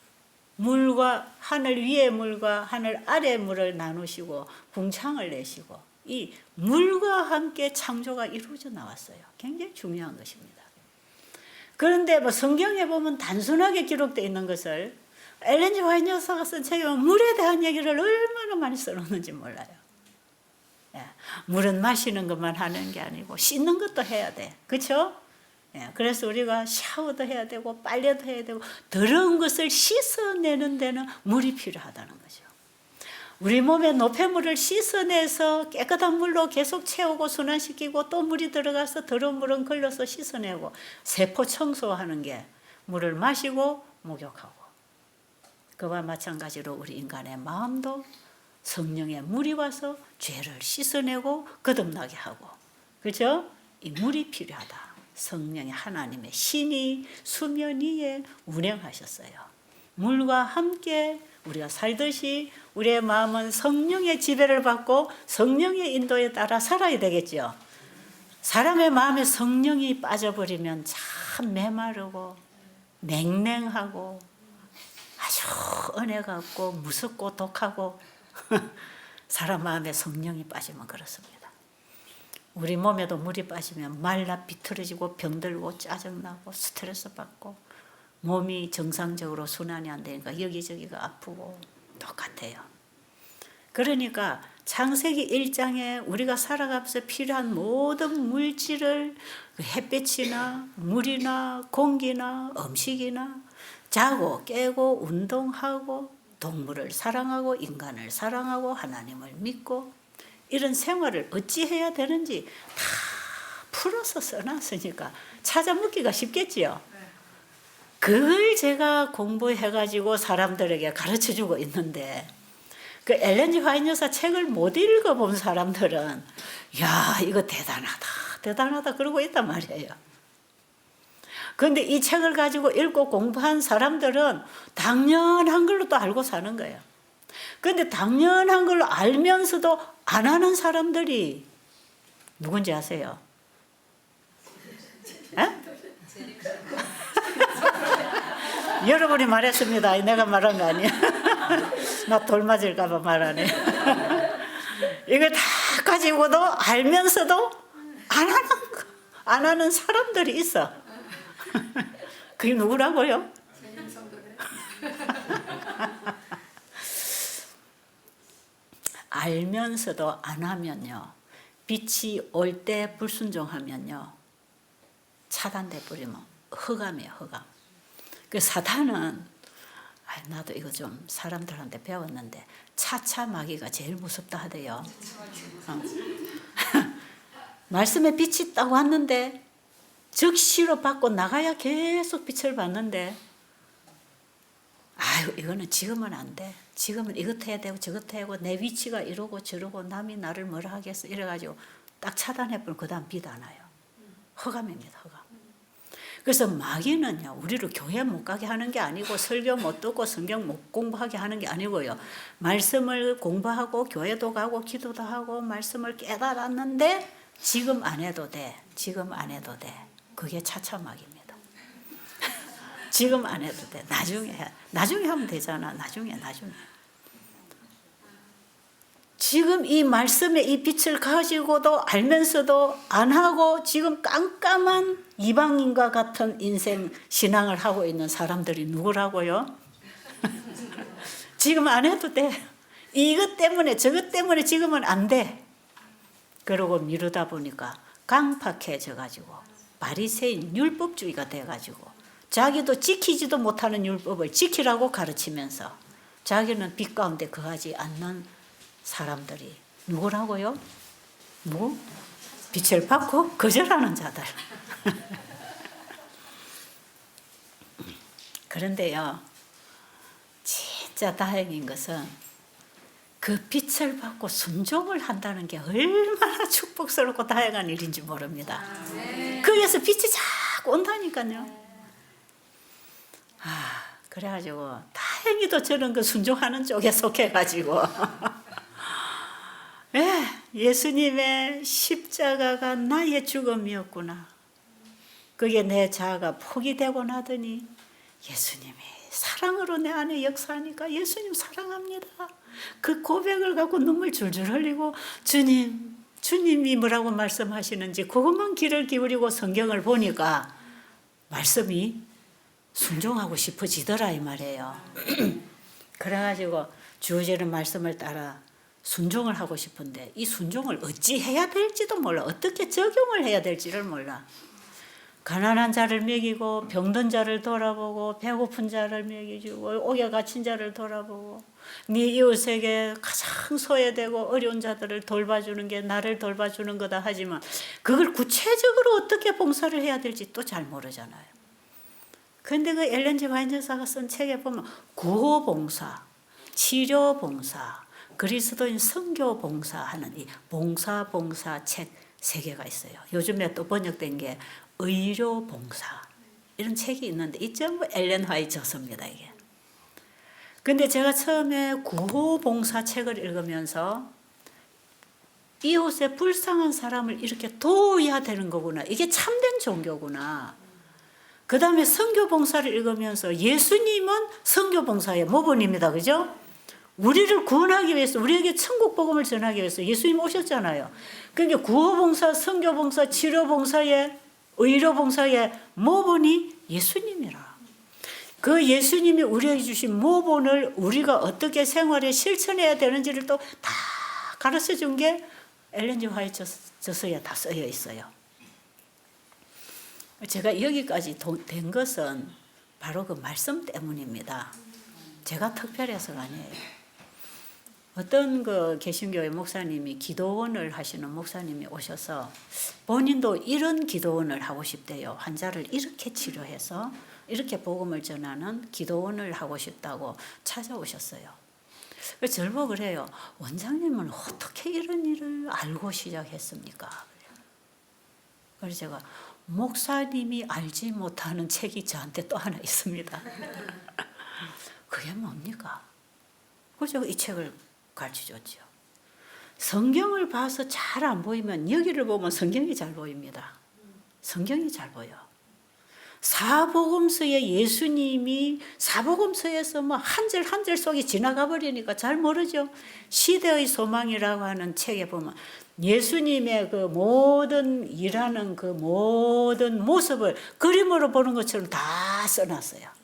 물과 하늘 위의 물과 하늘 아래의 물을 나누시고 궁창을 내시고 이 물과 함께 창조가 이루어져 나왔어요. 굉장히 중요한 것입니다. 그런데 뭐 성경에 보면 단순하게 기록되어 있는 것을 엘렌 G 화이트 여사가 쓴 책에 보면 물에 대한 얘기를 얼마나 많이 써놓는지 몰라요. 예, 물은 마시는 것만 하는 게 아니고 씻는 것도 해야 돼. 그렇죠? 예, 그래서 우리가 샤워도 해야 되고 빨래도 해야 되고 더러운 것을 씻어내는 데는 물이 필요하다는 거죠. 우리 몸의 노폐물을 씻어내서 깨끗한 물로 계속 채우고 순환시키고 또 물이 들어가서 더러운 물은 걸러서 씻어내고 세포 청소하는 게 물을 마시고 목욕하고, 그와 마찬가지로 우리 인간의 마음도 성령의 물이 와서 죄를 씻어내고 거듭나게 하고, 그렇죠? 이 물이 필요하다. 성령의 하나님의 신이 수면 위에 운행하셨어요. 물과 함께 우리가 살듯이 우리의 마음은 성령의 지배를 받고 성령의 인도에 따라 살아야 되겠죠. 사람의 마음에 성령이 빠져버리면 참 메마르고 냉랭하고 아주 은혜가 없고 무섭고 독하고 사람 마음에 성령이 빠지면 그렇습니다. 우리 몸에도 물이 빠지면 말라 비틀어지고 병들고 짜증나고 스트레스 받고 몸이 정상적으로 순환이 안 되니까 여기저기가 아프고 똑같아요. 그러니까 창세기 1장에 우리가 살아가면서 필요한 모든 물질을 햇빛이나 물이나 공기나 음식이나 자고 깨고 운동하고 동물을 사랑하고 인간을 사랑하고 하나님을 믿고 이런 생활을 어찌해야 되는지 다 풀어서 써놨으니까 찾아 묻기가 쉽겠지요. 그걸 제가 공부해가지고 사람들에게 가르쳐주고 있는데 그 엘렌 G 화이트 여사 책을 못 읽어본 사람들은 야 이거 대단하다 그러고 있단 말이에요. 그런데 이 책을 가지고 읽고 공부한 사람들은 당연한 걸로 또 알고 사는 거예요. 그런데 당연한 걸로 알면서도 안 하는 사람들이 누군지 아세요? 여러분이 말했습니다. 내가 말한 거 아니야. 나 돌 맞을까 봐 말하네. 이거 다 가지고도 알면서도 안 하는 사람들이 있어. 그게 누구라고요? 알면서도 안 하면요, 빛이 올 때 불순종하면요 차단돼 버리면 흑암이에요. 흑암. 그 사탄은 나도 이거 좀 사람들한테 배웠는데 차차 마귀가 제일 무섭다 하대요. 말씀에 빛이 딱 왔는데 즉시로 받고 나가야 계속 빛을 받는데 아유 이거는 지금은 안 돼. 지금은 이것 해야 되고 저것 해야 되고 내 위치가 이러고 저러고 남이 나를 뭐라 하겠어 이래가지고 딱 차단해버리면 그 다음 빛 안 와요. 흑암입니다. 흑암. 그래서 마귀는요 우리를 교회 못 가게 하는 게 아니고 설교 못 듣고 성경 못 공부하게 하는 게 아니고요, 말씀을 공부하고 교회도 가고 기도도 하고 말씀을 깨달았는데 지금 안 해도 돼. 지금 안 해도 돼. 그게 차차 마귀입니다. 지금 안 해도 돼. 나중에 하면 되잖아. 나중에. 지금 이 말씀의 이 빛을 가지고도 알면서도 안 하고 지금 깜깜한 이방인과 같은 인생 신앙을 하고 있는 사람들이 누구라고요? 지금 안 해도 돼. 이것 때문에 저것 때문에 지금은 안 돼. 그러고 미루다 보니까 강팍해져 가지고 바리새인 율법주의가 돼 가지고 자기도 지키지도 못하는 율법을 지키라고 가르치면서 자기는 빛 가운데 거하지 않는 사람들이 누구라고요? 누구? 빛을 받고 거절하는 자들. 그런데요, 진짜 다행인 것은 그 빛을 받고 순종을 한다는 게 얼마나 축복스럽고 다양한 일인지 모릅니다. 거기에서 빛이 자꾸 온다니까요. 그래가지고 다행히도 저는 그 순종하는 쪽에 속해가지고 예수님의 십자가가 나의 죽음이었구나. 그게 내 자아가 포기되고 나더니 예수님이 사랑으로 내 안에 역사하니까 예수님 사랑합니다. 그 고백을 갖고 눈물 줄줄 흘리고 주님이 뭐라고 말씀하시는지 그것만 귀를 기울이고 성경을 보니까 말씀이 순종하고 싶어지더라 이 말이에요. 그래가지고 주어지는 말씀을 따라 순종을 하고 싶은데 이 순종을 어찌 해야 될지도 몰라. 어떻게 적용을 해야 될지를 몰라. 가난한 자를 먹이고 병든 자를 돌아보고 배고픈 자를 먹이주고 옥에 갇힌 자를 돌아보고 네 이웃에게 가장 소외되고 어려운 자들을 돌봐주는 게 나를 돌봐주는 거다 하지만 그걸 구체적으로 어떻게 봉사를 해야 될지 또 잘 모르잖아요. 그런데 그 엘렌 G 화이트 여사가 쓴 책에 보면 구호봉사, 치료봉사, 그리스도인 선교봉사 하는 이 봉사 책 3개가 있어요. 요즘에 또 번역된 게 의료봉사 이런 책이 있는데 이 전부 엘렌 화이트 저서입니다. 이게. 근데 제가 처음에 구호봉사 책을 읽으면서 이웃에 불쌍한 사람을 이렇게 도와야 되는 거구나. 이게 참된 종교구나. 그 다음에 선교봉사를 읽으면서 예수님은 선교봉사의 모본입니다. 그죠? 우리를 구원하기 위해서 우리에게 천국 복음을 전하기 위해서 예수님 오셨잖아요. 그러니까 구호봉사, 선교봉사, 치료봉사의 의료봉사의 모본이 예수님이라. 그 예수님이 우리에게 주신 모본을 우리가 어떻게 생활에 실천해야 되는지를 또 다 가르쳐 준 게 엘렌 G 화이트 저서에 다 쓰여 있어요. 제가 여기까지 된 것은 바로 그 말씀 때문입니다. 제가 특별해서가 아니에요. 어떤 그 개신교회 목사님이 기도원을 하시는 목사님이 오셔서 본인도 이런 기도원을 하고 싶대요. 환자를 이렇게 치료해서 이렇게 복음을 전하는 기도원을 하고 싶다고 찾아오셨어요. 그래서 저를 보고 그래요. 원장님은 어떻게 이런 일을 알고 시작했습니까? 그래서 제가 목사님이 알지 못하는 책이 저한테 또 하나 있습니다. 그게 뭡니까? 그래서 이 책을 가르쳐줬죠. 성경을 봐서 잘 안 보이면 여기를 보면 성경이 잘 보입니다. 성경이 잘 보여. 사복음서에 예수님이 사복음서에서 뭐 한 절 한 절 속에 지나가 버리니까 잘 모르죠. 시대의 소망이라고 하는 책에 보면 예수님의 그 모든 일하는 그 모든 모습을 그림으로 보는 것처럼 다 써놨어요.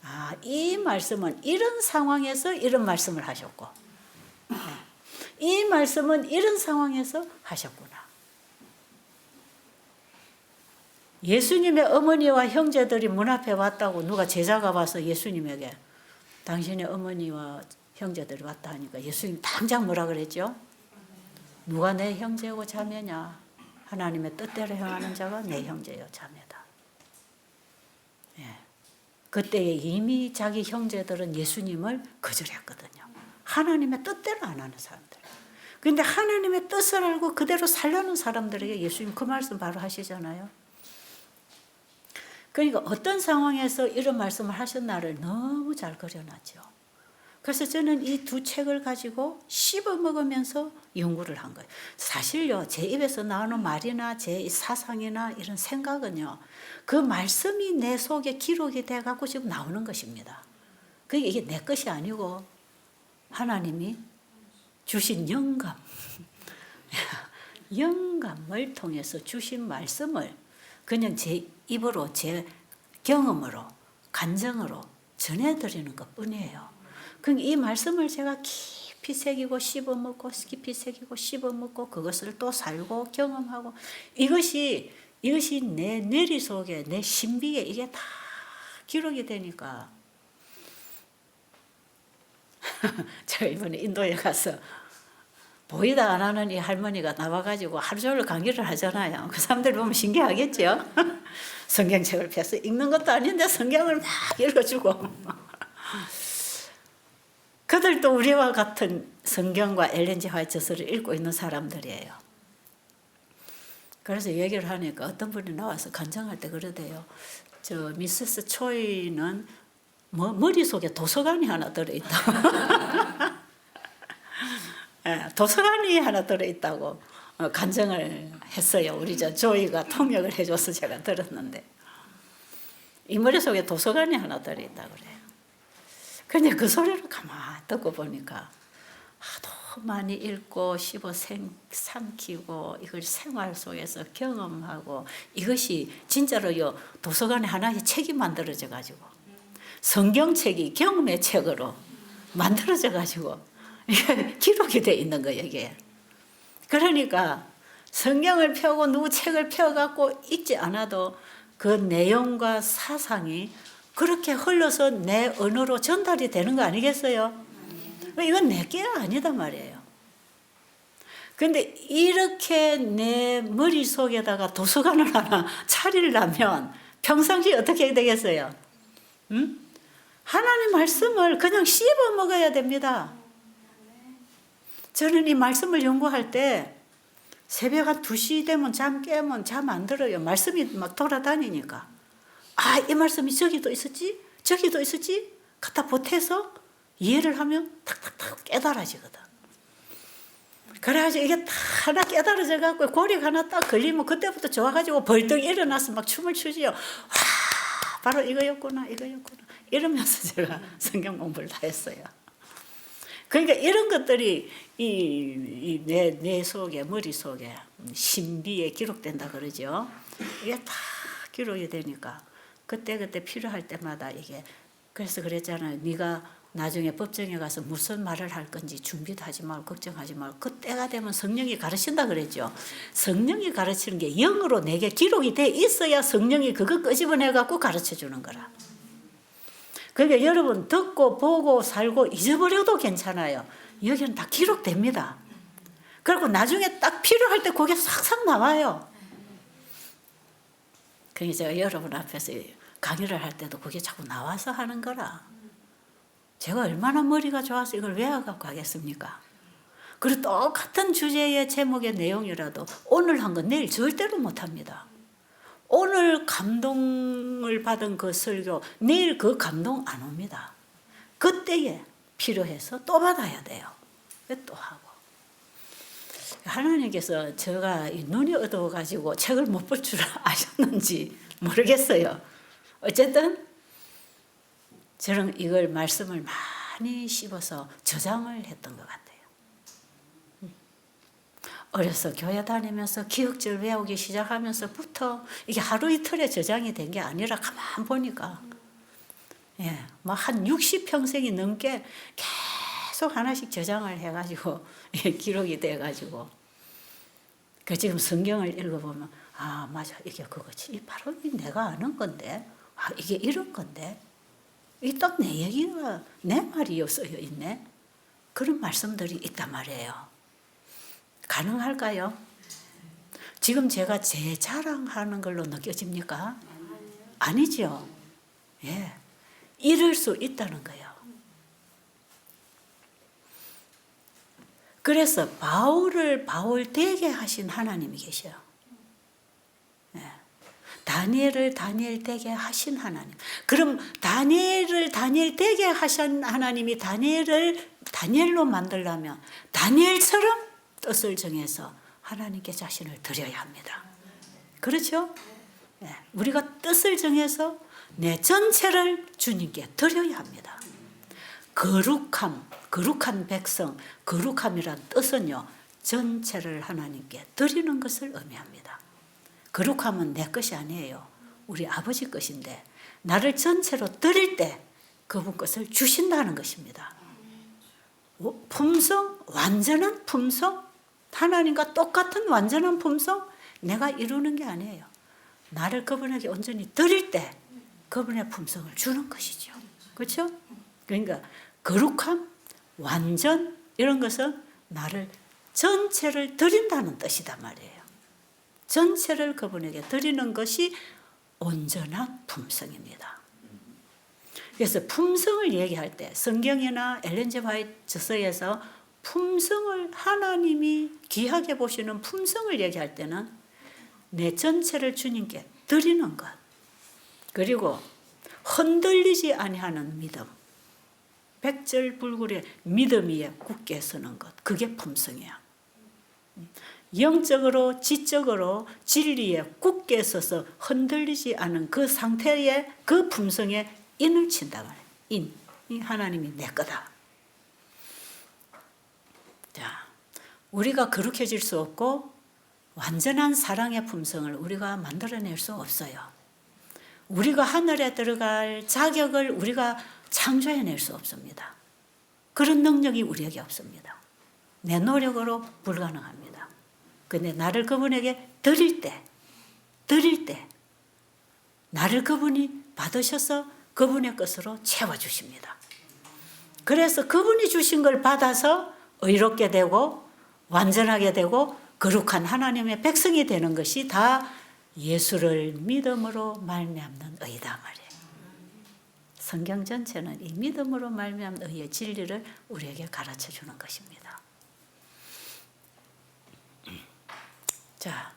아, 이 말씀은 이런 상황에서 이런 말씀을 하셨고, 이 말씀은 이런 상황에서 하셨구나. 예수님의 어머니와 형제들이 문 앞에 왔다고 누가 제자가 와서 예수님에게 당신의 어머니와 형제들이 왔다 하니까 예수님 당장 뭐라 그랬죠? 누가 내 형제고 자매냐? 하나님의 뜻대로 행하는 자가 내 형제요 자매다. 예. 그때 이미 자기 형제들은 예수님을 거절했거든요. 하나님의 뜻대로 안 하는 사람들. 그런데 하나님의 뜻을 알고 그대로 살려는 사람들에게 예수님 그 말씀 바로 하시잖아요. 그러니까 어떤 상황에서 이런 말씀을 하셨나를 너무 잘 그려놨죠. 그래서 저는 이 두 책을 가지고 씹어 먹으면서 연구를 한 거예요. 사실요, 제 입에서 나오는 말이나 제 사상이나 이런 생각은요, 그 말씀이 내 속에 기록이 돼갖고 지금 나오는 것입니다. 그게 이게 내 것이 아니고 하나님이 주신 영감, 영감을 통해서 주신 말씀을 그냥 제 입으로, 제 경험으로, 간정으로 전해드리는 것 뿐이에요. 그러니까 이 말씀을 제가 깊이 새기고 씹어먹고 깊이 새기고 씹어먹고 그것을 또 살고 경험하고 이것이 내 뇌리 속에 내 신비에 이게 다 기록이 되니까 제가 이번에 인도에 가서 보이다 안 하는 이 할머니가 나와가지고 하루 종일 강의를 하잖아요. 그 사람들 보면 신기하겠죠? 성경책을 펴서 읽는 것도 아닌데 성경을 막 읽어주고 그들도 우리와 같은 성경과 엘렌 G 화이트 저서를 읽고 있는 사람들이에요. 그래서 얘기를 하니까 어떤 분이 나와서 간증할 때 그러대요. 저 미세스 초이는 머릿속에 도서관이 하나 들어있다. 도서관이 하나 들어있다고 간증을 했어요. 우리 저 조이가 통역을 해줘서 제가 들었는데 이 머릿속에 도서관이 하나 들어있다 그래요. 근데 그 소리를 가만히 듣고 보니까 하도 많이 읽고 씹어 삼키고 이걸 생활 속에서 경험하고 이것이 진짜로요 도서관에 하나의 책이 만들어져 가지고 성경책이 경험의 책으로 만들어져 가지고 이게 기록이 돼 있는 거예요 이게. 그러니까 성경을 펴고 누구 책을 펴갖고 읽지 않아도 그 내용과 사상이 그렇게 흘러서 내 언어로 전달이 되는 거 아니겠어요? 이건 내 게 아니다 말이에요. 근데 이렇게 내 머릿속에다가 도서관을 하나 차리려면 평상시에 어떻게 되겠어요? 하나님 말씀을 그냥 씹어 먹어야 됩니다. 저는 이 말씀을 연구할 때 새벽 한 2시 되면 잠 깨면 잠 안 들어요. 말씀이 막 돌아다니니까. 아, 이 말씀이 저기도 있었지? 저기도 있었지? 갖다 보태서 이해를 하면 탁탁탁 깨달아지거든. 그래가지고 이게 다 하나 깨달아져 갖고 고리가 하나 딱 걸리면 그때부터 좋아가지고 벌떡 일어나서 막 춤을 추지요. 와, 바로 이거였구나, 이거였구나. 이러면서 제가 성경 공부를 다 했어요. 그러니까 이런 것들이 내 속에, 머릿속에 신비에 기록된다 그러죠. 이게 다 기록이 되니까 그때 필요할 때마다 이게 그래서 그랬잖아요. 네가 나중에 법정에 가서 무슨 말을 할 건지 준비도 하지 말고 걱정하지 말고 그때가 되면 성령이 가르친다 그랬죠. 성령이 가르치는 게 영으로 내게 기록이 돼 있어야 성령이 그거 끄집어내 갖고 가르쳐 주는 거라. 그러니까 여러분 듣고 보고 살고 잊어버려도 괜찮아요. 여기는 다 기록됩니다. 그리고 나중에 딱 필요할 때 그게 싹싹 나와요. 그러니까 제가 여러분 앞에서 강의를 할 때도 그게 자꾸 나와서 하는 거라. 제가 얼마나 머리가 좋아서 이걸 외워갖고 하겠습니까? 그리고 똑같은 주제의 제목의 내용이라도 오늘 한 건 내일 절대로 못합니다. 오늘 감동을 받은 그 설교 내일 그 감동 안 옵니다. 그때에 필요해서 또 받아야 돼요. 또 하고. 하나님께서 제가 눈이 어두워가지고 책을 못 볼 줄 아셨는지 모르겠어요. 어쨌든 저는 이걸 말씀을 많이 씹어서 저장을 했던 것 같아요. 어려서 교회 다니면서 기억절 외우기 시작하면서부터 이게 하루 이틀에 저장이 된 게 아니라 가만 보니까 뭐 한 60평생이 넘게 계속 하나씩 저장을 해가지고 기록이 돼가지고 그 지금 성경을 읽어보면 아 맞아 이게 그거지 바로 내가 아는 건데 아 이게 이런 건데 이게 딱 내 얘기가 내 말이 쓰여 있네 그런 말씀들이 있단 말이에요. 가능할까요? 지금 제가 제 자랑하는 걸로 느껴집니까? 아니죠. 예, 이럴 수 있다는 거예요. 그래서 바울을 바울 되게 하신 하나님이 계셔요. 예. 다니엘을 다니엘 되게 하신 하나님. 그럼 다니엘을 다니엘 되게 하신 하나님이 다니엘을 다니엘로 만들려면 다니엘처럼 뜻을 정해서 하나님께 자신을 드려야 합니다. 그렇죠? 네. 우리가 뜻을 정해서 내 전체를 주님께 드려야 합니다. 거룩한 백성, 거룩함이란 뜻은요, 전체를 하나님께 드리는 것을 의미합니다. 거룩함은 내 것이 아니에요. 우리 아버지 것인데, 나를 전체로 드릴 때 그분 것을 주신다는 것입니다. 품성, 완전한 품성, 하나님과 똑같은 완전한 품성, 내가 이루는 게 아니에요. 나를 그분에게 온전히 드릴 때 그분의 품성을 주는 것이죠. 그렇죠? 그러니까 거룩함, 완전 이런 것은 나를 전체를 드린다는 뜻이단 말이에요. 전체를 그분에게 드리는 것이 온전한 품성입니다. 그래서 품성을 얘기할 때 성경이나 엘렌 G 화이트 저서에서 품성을 하나님이 귀하게 보시는 품성을 얘기할 때는 내 전체를 주님께 드리는 것 그리고 흔들리지 아니하는 믿음 백절불굴의 믿음 위에 굳게 서는 것 그게 품성이야. 영적으로 지적으로 진리에 굳게 서서 흔들리지 않은 그 상태에 그 품성에 인을 친다 말이에요. 인. 이 하나님이 내 거다. 자, 우리가 거룩해질 수 없고 완전한 사랑의 품성을 우리가 만들어낼 수 없어요. 우리가 하늘에 들어갈 자격을 우리가 창조해낼 수 없습니다. 그런 능력이 우리에게 없습니다. 내 노력으로 불가능합니다. 근데 나를 그분에게 드릴 때 나를 그분이 받으셔서 그분의 것으로 채워주십니다. 그래서 그분이 주신 걸 받아서 의롭게 되고 완전하게 되고 거룩한 하나님의 백성이 되는 것이 다 예수를 믿음으로 말미암는 의다 말이에요. 성경 전체는 이 믿음으로 말미암는 의의 진리를 우리에게 가르쳐 주는 것입니다. 자,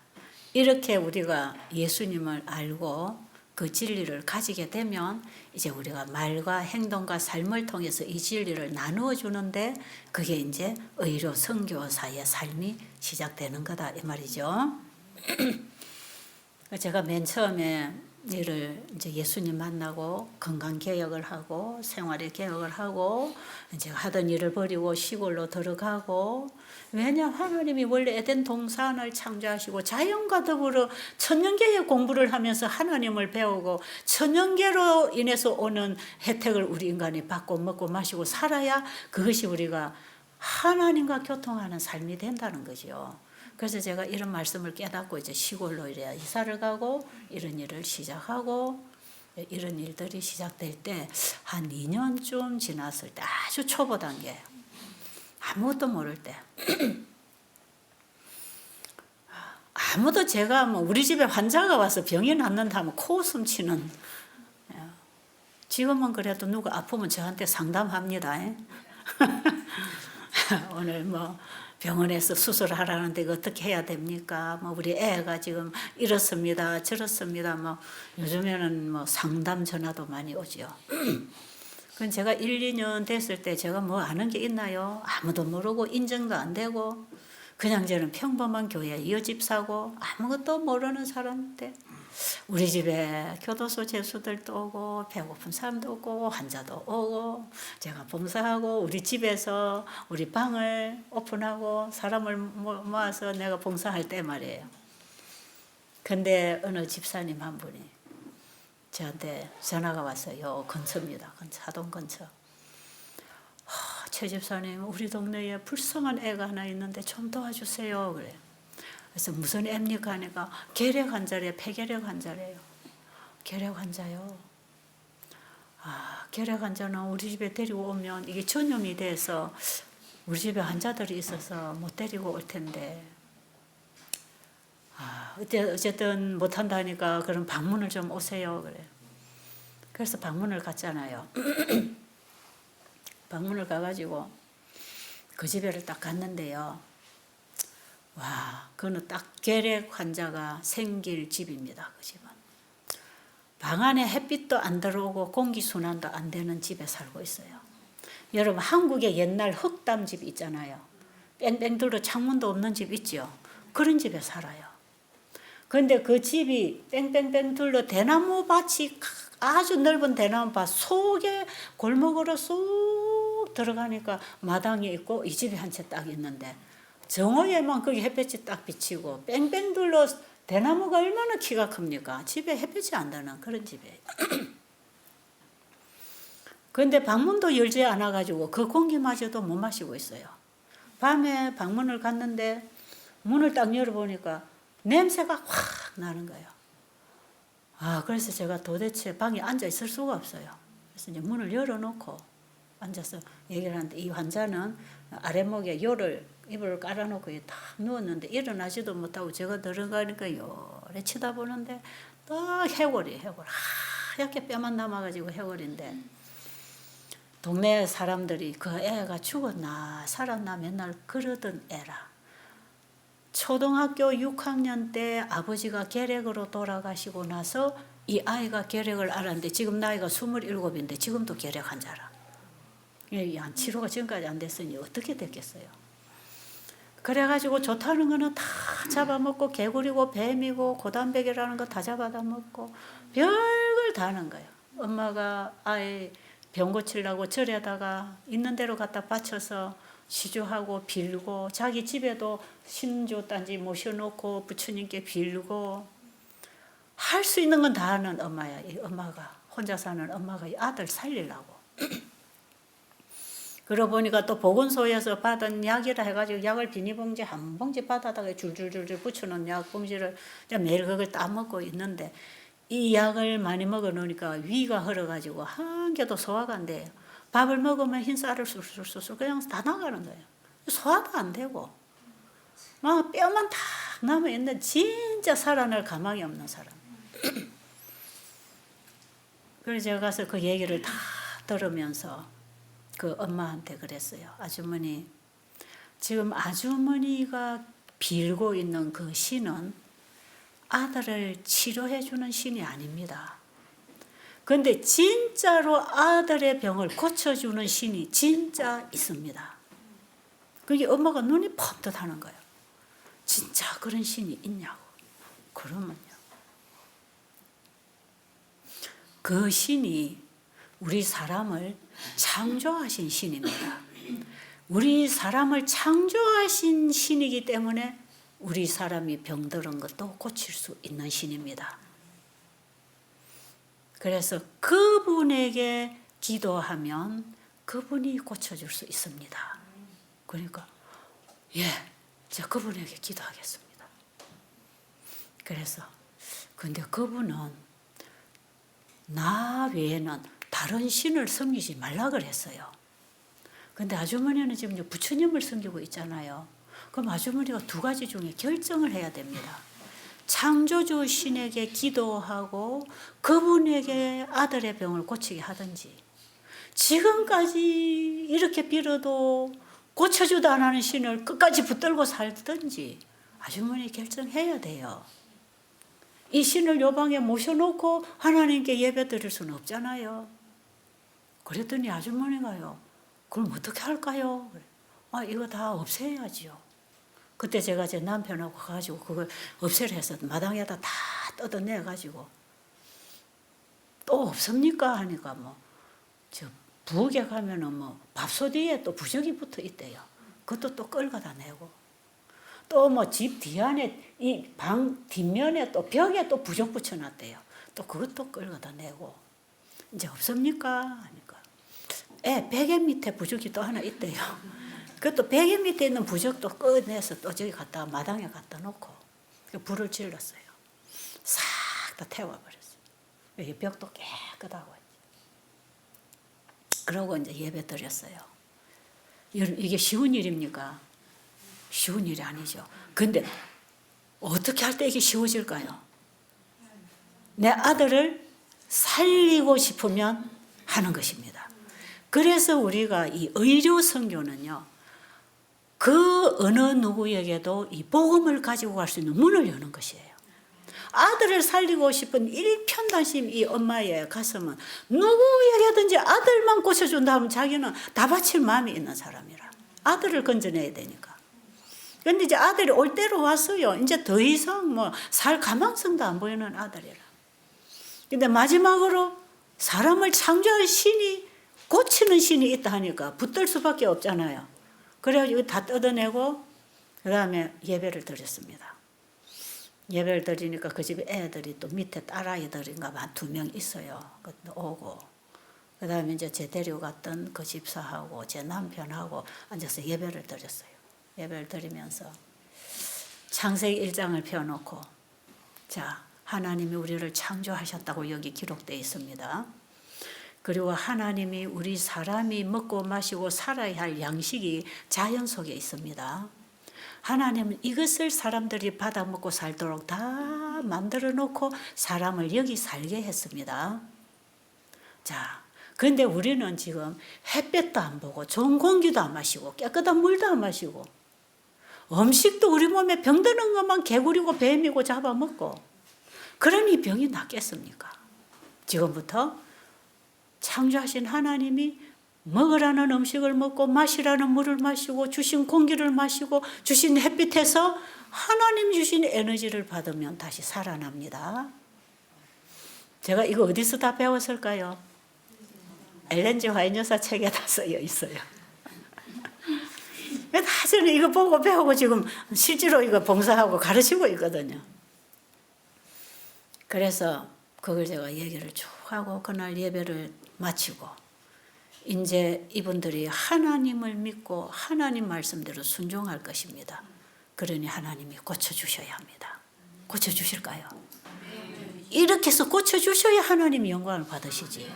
이렇게 우리가 예수님을 알고 그 진리를 가지게 되면 이제 우리가 말과 행동과 삶을 통해서 이 진리를 나누어 주는데 그게 이제 의로 선교사의 삶이 시작되는 거다 이 말이죠. 제가 맨 처음에 이제 예수님 만나고 건강 개혁을 하고 생활의 개혁을 하고 이제 하던 일을 버리고 시골로 들어가고, 왜냐 하나님이 원래 에덴 동산을 창조하시고 자연과 더불어 천년계의 공부를 하면서 하나님을 배우고 천년계로 인해서 오는 혜택을 우리 인간이 받고 먹고 마시고 살아야 그것이 우리가 하나님과 교통하는 삶이 된다는 거죠. 그래서 제가 이런 말씀을 깨닫고 이제 시골로 이사를 가고 이런 일을 시작하고, 이런 일들이 시작될 때 한 2년쯤 지났을 때 아주 초보 단계, 아무것도 모를 때 아무도 제가 뭐 우리 집에 환자가 와서 병이 낫는다 하면 코웃음 치는, 지금은 그래도 누가 아프면 저한테 상담합니다. 오늘 뭐 병원에서 수술하라는데 이거 어떻게 해야 됩니까? 뭐 우리 애가 지금 이렇습니다, 저렇습니다. 뭐 요즘에는 뭐 상담 전화도 많이 오죠. 그건 제가 1, 2년 됐을 때 제가 뭐 아는 게 있나요? 아무도 모르고 인정도 안 되고 그냥 저는 평범한 교회 이어집사고 아무것도 모르는 사람인데 우리 집에 교도소 죄수들도 오고 배고픈 사람도 오고 환자도 오고 제가 봉사하고 우리 집에서 우리 방을 오픈하고 사람을 모아서 내가 봉사할 때 말이에요. 근데 어느 집사님 한 분이 저한테 전화가 왔어요. 근처입니다. 하동 근처. 최 집사님, 우리 동네에 불쌍한 애가 하나 있는데 좀 도와주세요. 그래. 그래서 무슨 애입니까 하니까 결핵 환자래요. 폐결핵 환자래요. 결핵 환자요. 결핵 환자는 우리 집에 데리고 오면 이게 전염이 돼서 우리 집에 환자들이 있어서 못 데리고 올 텐데. 어쨌든 못한다니까 그럼 방문을 좀 오세요. 그래. 그래서 방문을 갔잖아요. 방문을 가가지고 그 집에를 딱 갔는데요. 와, 그거는 딱 결핵 환자가 생길 집입니다. 그 집은. 방 안에 햇빛도 안 들어오고 공기순환도 안 되는 집에 살고 있어요. 여러분, 한국의 옛날 흙담집 있잖아요. 뺑뺑 둘러 창문도 없는 집 있죠. 그런 집에 살아요. 그런데 그 집이 뺑뺑뺑 둘러 대나무 밭이 아주 넓은 대나무 밭 속에 골목으로 쏙 들어가니까 마당이 있고 이 집이 한 채 딱 있는데 정오에만 거기 햇볕이 딱 비치고 뺑뺑 둘러 대나무가 얼마나 키가 큽니까? 집에 햇볕이 안 드는 그런 집이에요. 그런데 방문도 열지 않아가지고 그 공기마저도 못 마시고 있어요. 밤에 방문을 갔는데 문을 딱 열어보니까 냄새가 확 나는 거예요. 그래서 제가 도대체 방에 앉아 있을 수가 없어요. 그래서 이제 문을 열어놓고 앉아서 얘기를 하는데 이 환자는 아랫목에 이불을 깔아놓고 딱 누웠는데 일어나지도 못하고 제가 들어가니까 요래 쳐다보는데 딱 해골이 하얗게 뼈만 남아가지고 해골인데 동네 사람들이 그 애가 죽었나 살았나 맨날 그러던 애라. 초등학교 6학년 때 아버지가 결핵으로 돌아가시고 나서 이 아이가 결핵을 알았는데 지금 나이가 27인데 지금도 결핵 환자라. 치료가 지금까지 안 됐으니 어떻게 됐겠어요. 그래가지고 좋다는 거는 다 잡아먹고 개구리고 뱀이고 고단백이라는 거 다 잡아다 먹고 별걸 다 하는 거예요. 엄마가 아이 병 고치려고 절에다가 있는 대로 갖다 바쳐서 시주하고 빌고 자기 집에도 신주 단지 모셔놓고 부처님께 빌고 할 수 있는 건 다 하는 엄마야. 이 엄마가 혼자 사는 엄마가 이 아들 살리려고. 그러고 보니까 또 보건소에서 받은 약이라 해가지고 약을 비닐봉지 한 봉지 받아다가 줄줄줄줄 붙여놓은 약 봉지를 매일 그걸 따먹고 있는데 이 약을 많이 먹어 놓으니까 위가 흘러가지고 한 개도 소화가 안 돼요. 밥을 먹으면 흰쌀을 술술술술 그냥 다 나가는 거예요. 소화도 안 되고 막 뼈만 다 남아있는 진짜 살아날 가망이 없는 사람. 그래서 제가 가서 그 얘기를 다 들으면서 그 엄마한테 그랬어요. 아주머니, 지금 아주머니가 빌고 있는 그 신은 아들을 치료해 주는 신이 아닙니다. 근데 진짜로 아들의 병을 고쳐주는 신이 진짜 있습니다. 그게 엄마가 눈이 펑긋하는 거예요. 진짜 그런 신이 있냐고. 그러면요. 그 신이 우리 사람을 창조하신 신입니다. 우리 사람을 창조하신 신이기 때문에 우리 사람이 병들은 것도 고칠 수 있는 신입니다. 그래서 그분에게 기도하면 그분이 고쳐줄 수 있습니다. 그러니까 제가 그분에게 기도하겠습니다. 그래서 근데 그분은 나 외에는 다른 신을 섬기지 말라 그랬어요. 근데 아주머니는 지금 부처님을 섬기고 있잖아요. 그럼 아주머니가 두 가지 중에 결정을 해야 됩니다. 창조주 신에게 기도하고 그분에게 아들의 병을 고치게 하든지, 지금까지 이렇게 빌어도 고쳐주도 안 하는 신을 끝까지 붙들고 살든지 아주머니 결정해야 돼요. 이 신을 요 방에 모셔놓고 하나님께 예배 드릴 수는 없잖아요. 그랬더니 아주머니가요, 그럼 어떻게 할까요? 이거 다 없애야지요. 그때 제가 제 남편하고 가가지고 그걸 없애려 해서 마당에다 다 뜯어내가지고 또 없습니까? 하니까 저 부엌에 가면은 밥솥 위에 또 부적이 붙어 있대요. 그것도 또 끌고다 내고 또 집 뒤안에 이 방 뒷면에 또 벽에 또 부적 붙여놨대요. 또 그것도 끌고다 내고 이제 없습니까? 하니까 베개 밑에 부적이 또 하나 있대요. 그것도 베개 밑에 있는 부적도 꺼내서 또 저기 갖다가 마당에 갖다 놓고 불을 질렀어요. 싹 다 태워버렸어요. 벽도 깨끗하고. 그러고 이제 예배 드렸어요. 이게 쉬운 일입니까? 쉬운 일이 아니죠. 근데 어떻게 할 때 이게 쉬워질까요? 내 아들을 살리고 싶으면 하는 것입니다. 그래서 우리가 이 의료 선교는요, 그 어느 누구에게도 이 복음을 가지고 갈 수 있는 문을 여는 것이에요. 아들을 살리고 싶은 일편단심 이 엄마의 가슴은 누구에게든지 아들만 고쳐준다 하면 자기는 다 바칠 마음이 있는 사람이라. 아들을 건져내야 되니까. 근데 이제 아들이 올 때로 왔어요. 이제 더 이상 살 가망성도 안 보이는 아들이라. 근데 마지막으로 사람을 창조할 신이, 고치는 신이 있다 하니까 붙들 수밖에 없잖아요. 그래가지고 다 뜯어내고 그 다음에 예배를 드렸습니다. 예배를 드리니까 그 집에 애들이 또 밑에 딸아이들인가 한 2명 있어요. 오고 그 다음에 이제 제 데려갔던 그 집사하고 제 남편하고 앉아서 예배를 드렸어요. 예배를 드리면서 창세기 1장을 펴놓고, 자, 하나님이 우리를 창조하셨다고 여기 기록되어 있습니다. 그리고 하나님이 우리 사람이 먹고 마시고 살아야 할 양식이 자연 속에 있습니다. 하나님은 이것을 사람들이 받아 먹고 살도록 다 만들어 놓고 사람을 여기 살게 했습니다. 자, 근데 우리는 지금 햇볕도 안 보고 좋은 공기도 안 마시고 깨끗한 물도 안 마시고 음식도 우리 몸에 병드는 것만 개구리고 뱀이고 잡아먹고, 그러니 병이 낫겠습니까? 지금부터 창조하신 하나님이 먹으라는 음식을 먹고 마시라는 물을 마시고 주신 공기를 마시고 주신 햇빛에서 하나님 주신 에너지를 받으면 다시 살아납니다. 제가 이거 어디서 다 배웠을까요? 엘렌 G 화이트 여사 책에 다 쓰여 있어요. 다 저는 이거 보고 배우고 지금 실제로 이거 봉사하고 가르치고 있거든요. 그래서 그걸 제가 얘기를 쭉 하고 그날 예배를 마치고 이제 이분들이 하나님을 믿고 하나님 말씀대로 순종할 것입니다. 그러니 하나님이 고쳐주셔야 합니다. 고쳐주실까요? 이렇게 해서 고쳐주셔야 하나님이 영광을 받으시지.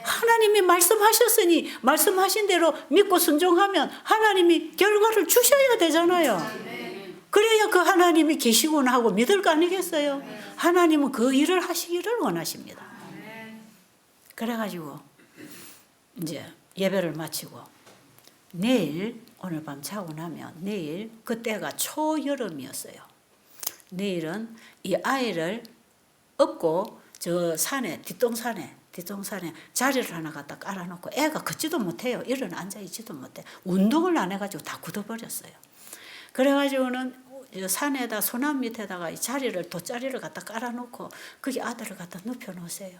하나님이 말씀하셨으니 말씀하신 대로 믿고 순종하면 하나님이 결과를 주셔야 되잖아요. 그래야 그 하나님이 계시구나 하고 믿을 거 아니겠어요? 하나님은 그 일을 하시기를 원하십니다. 그래가지고 이제 예배를 마치고 내일 오늘 밤 자고 나면 내일 그때가 초여름이었어요. 내일은 이 아이를 업고 저 산에 뒷동산에 자리를 하나 갖다 깔아놓고 애가 걷지도 못해요. 일어나 앉아있지도 못해. 운동을 안 해가지고 다 굳어버렸어요. 그래가지고는 산에다 소나무 밑에다가 이 자리를 돗자리를 갖다 깔아놓고 거기 아들을 갖다 눕혀놓으세요.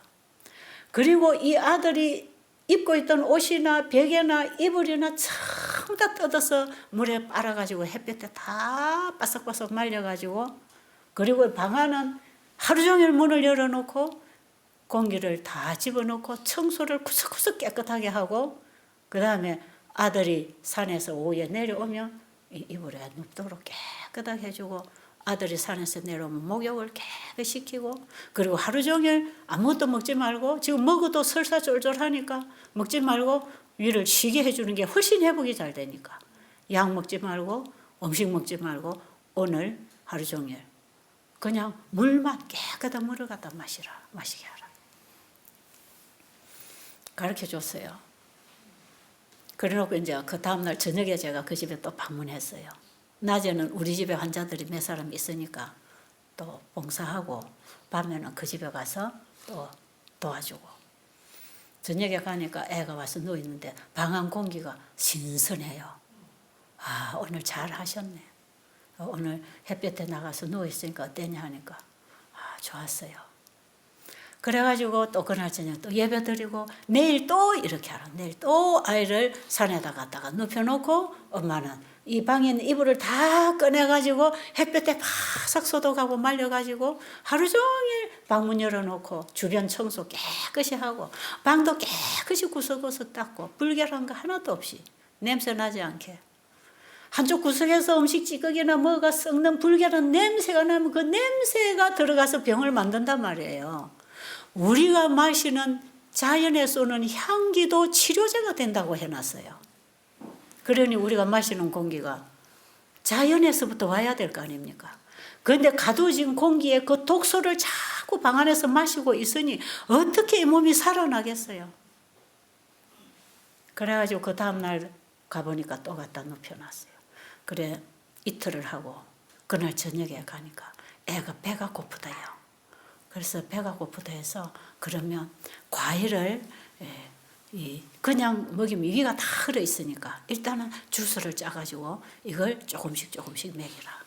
그리고 이 아들이 입고 있던 옷이나 베개나 이불이나 전부 다 뜯어서 물에 빨아가지고 햇볕에 다 바삭바삭 말려가지고 그리고 방 안은 하루 종일 문을 열어놓고 공기를 다 집어넣고 청소를 구석구석 깨끗하게 하고 그 다음에 아들이 산에서 오후에 내려오면 이불에 눕도록 깨끗하게 해주고 아들이 산에서 내려오면 목욕을 깨끗이 시키고 그리고 하루 종일 아무것도 먹지 말고 지금 먹어도 설사 쫄쫄하니까 먹지 말고 위를 쉬게 해주는 게 훨씬 회복이 잘 되니까 약 먹지 말고 음식 먹지 말고 오늘 하루 종일 그냥 물만 깨끗한 물을 갖다 마시게 하라. 가르쳐줬어요. 그래놓고 이제 그 다음날 저녁에 제가 그 집에 또 방문했어요. 낮에는 우리 집에 환자들이 몇 사람 있으니까 또 봉사하고 밤에는 그 집에 가서 또 도와주고 저녁에 가니까 애가 와서 누워있는데 방 안 공기가 신선해요. 아 오늘 잘 하셨네. 오늘 햇볕에 나가서 누워있으니까 어땠냐 하니까 아 좋았어요. 그래가지고 또 그날 저녁 또 예배 드리고 내일 또 이렇게 하라. 내일 또 아이를 산에다 갖다가 눕혀놓고 엄마는 이 방에 있는 이불을 다 꺼내가지고 햇볕에 바싹 소독하고 말려가지고 하루 종일 방문 열어놓고 주변 청소 깨끗이 하고 방도 깨끗이 구석구석 닦고 불결한 거 하나도 없이 냄새 나지 않게 한쪽 구석에서 음식 찌꺼기나 뭐가 썩는 불결한 냄새가 나면 그 냄새가 들어가서 병을 만든단 말이에요. 우리가 마시는 자연에 쏘는 향기도 치료제가 된다고 해놨어요. 그러니 우리가 마시는 공기가 자연에서부터 와야 될 거 아닙니까? 그런데 가두어진 공기에 그 독소를 자꾸 방 안에서 마시고 있으니 어떻게 이 몸이 살아나겠어요? 그래가지고 그 다음날 가보니까 또 갖다 눕혀놨어요. 그래 이틀을 하고 그날 저녁에 가니까 애가 배가 고프다요. 그래서 배가 고프다 해서 그러면 과일을 그냥 먹이면 위가 다 흘러 있으니까 일단은 주스를 짜가지고 이걸 조금씩 먹이라.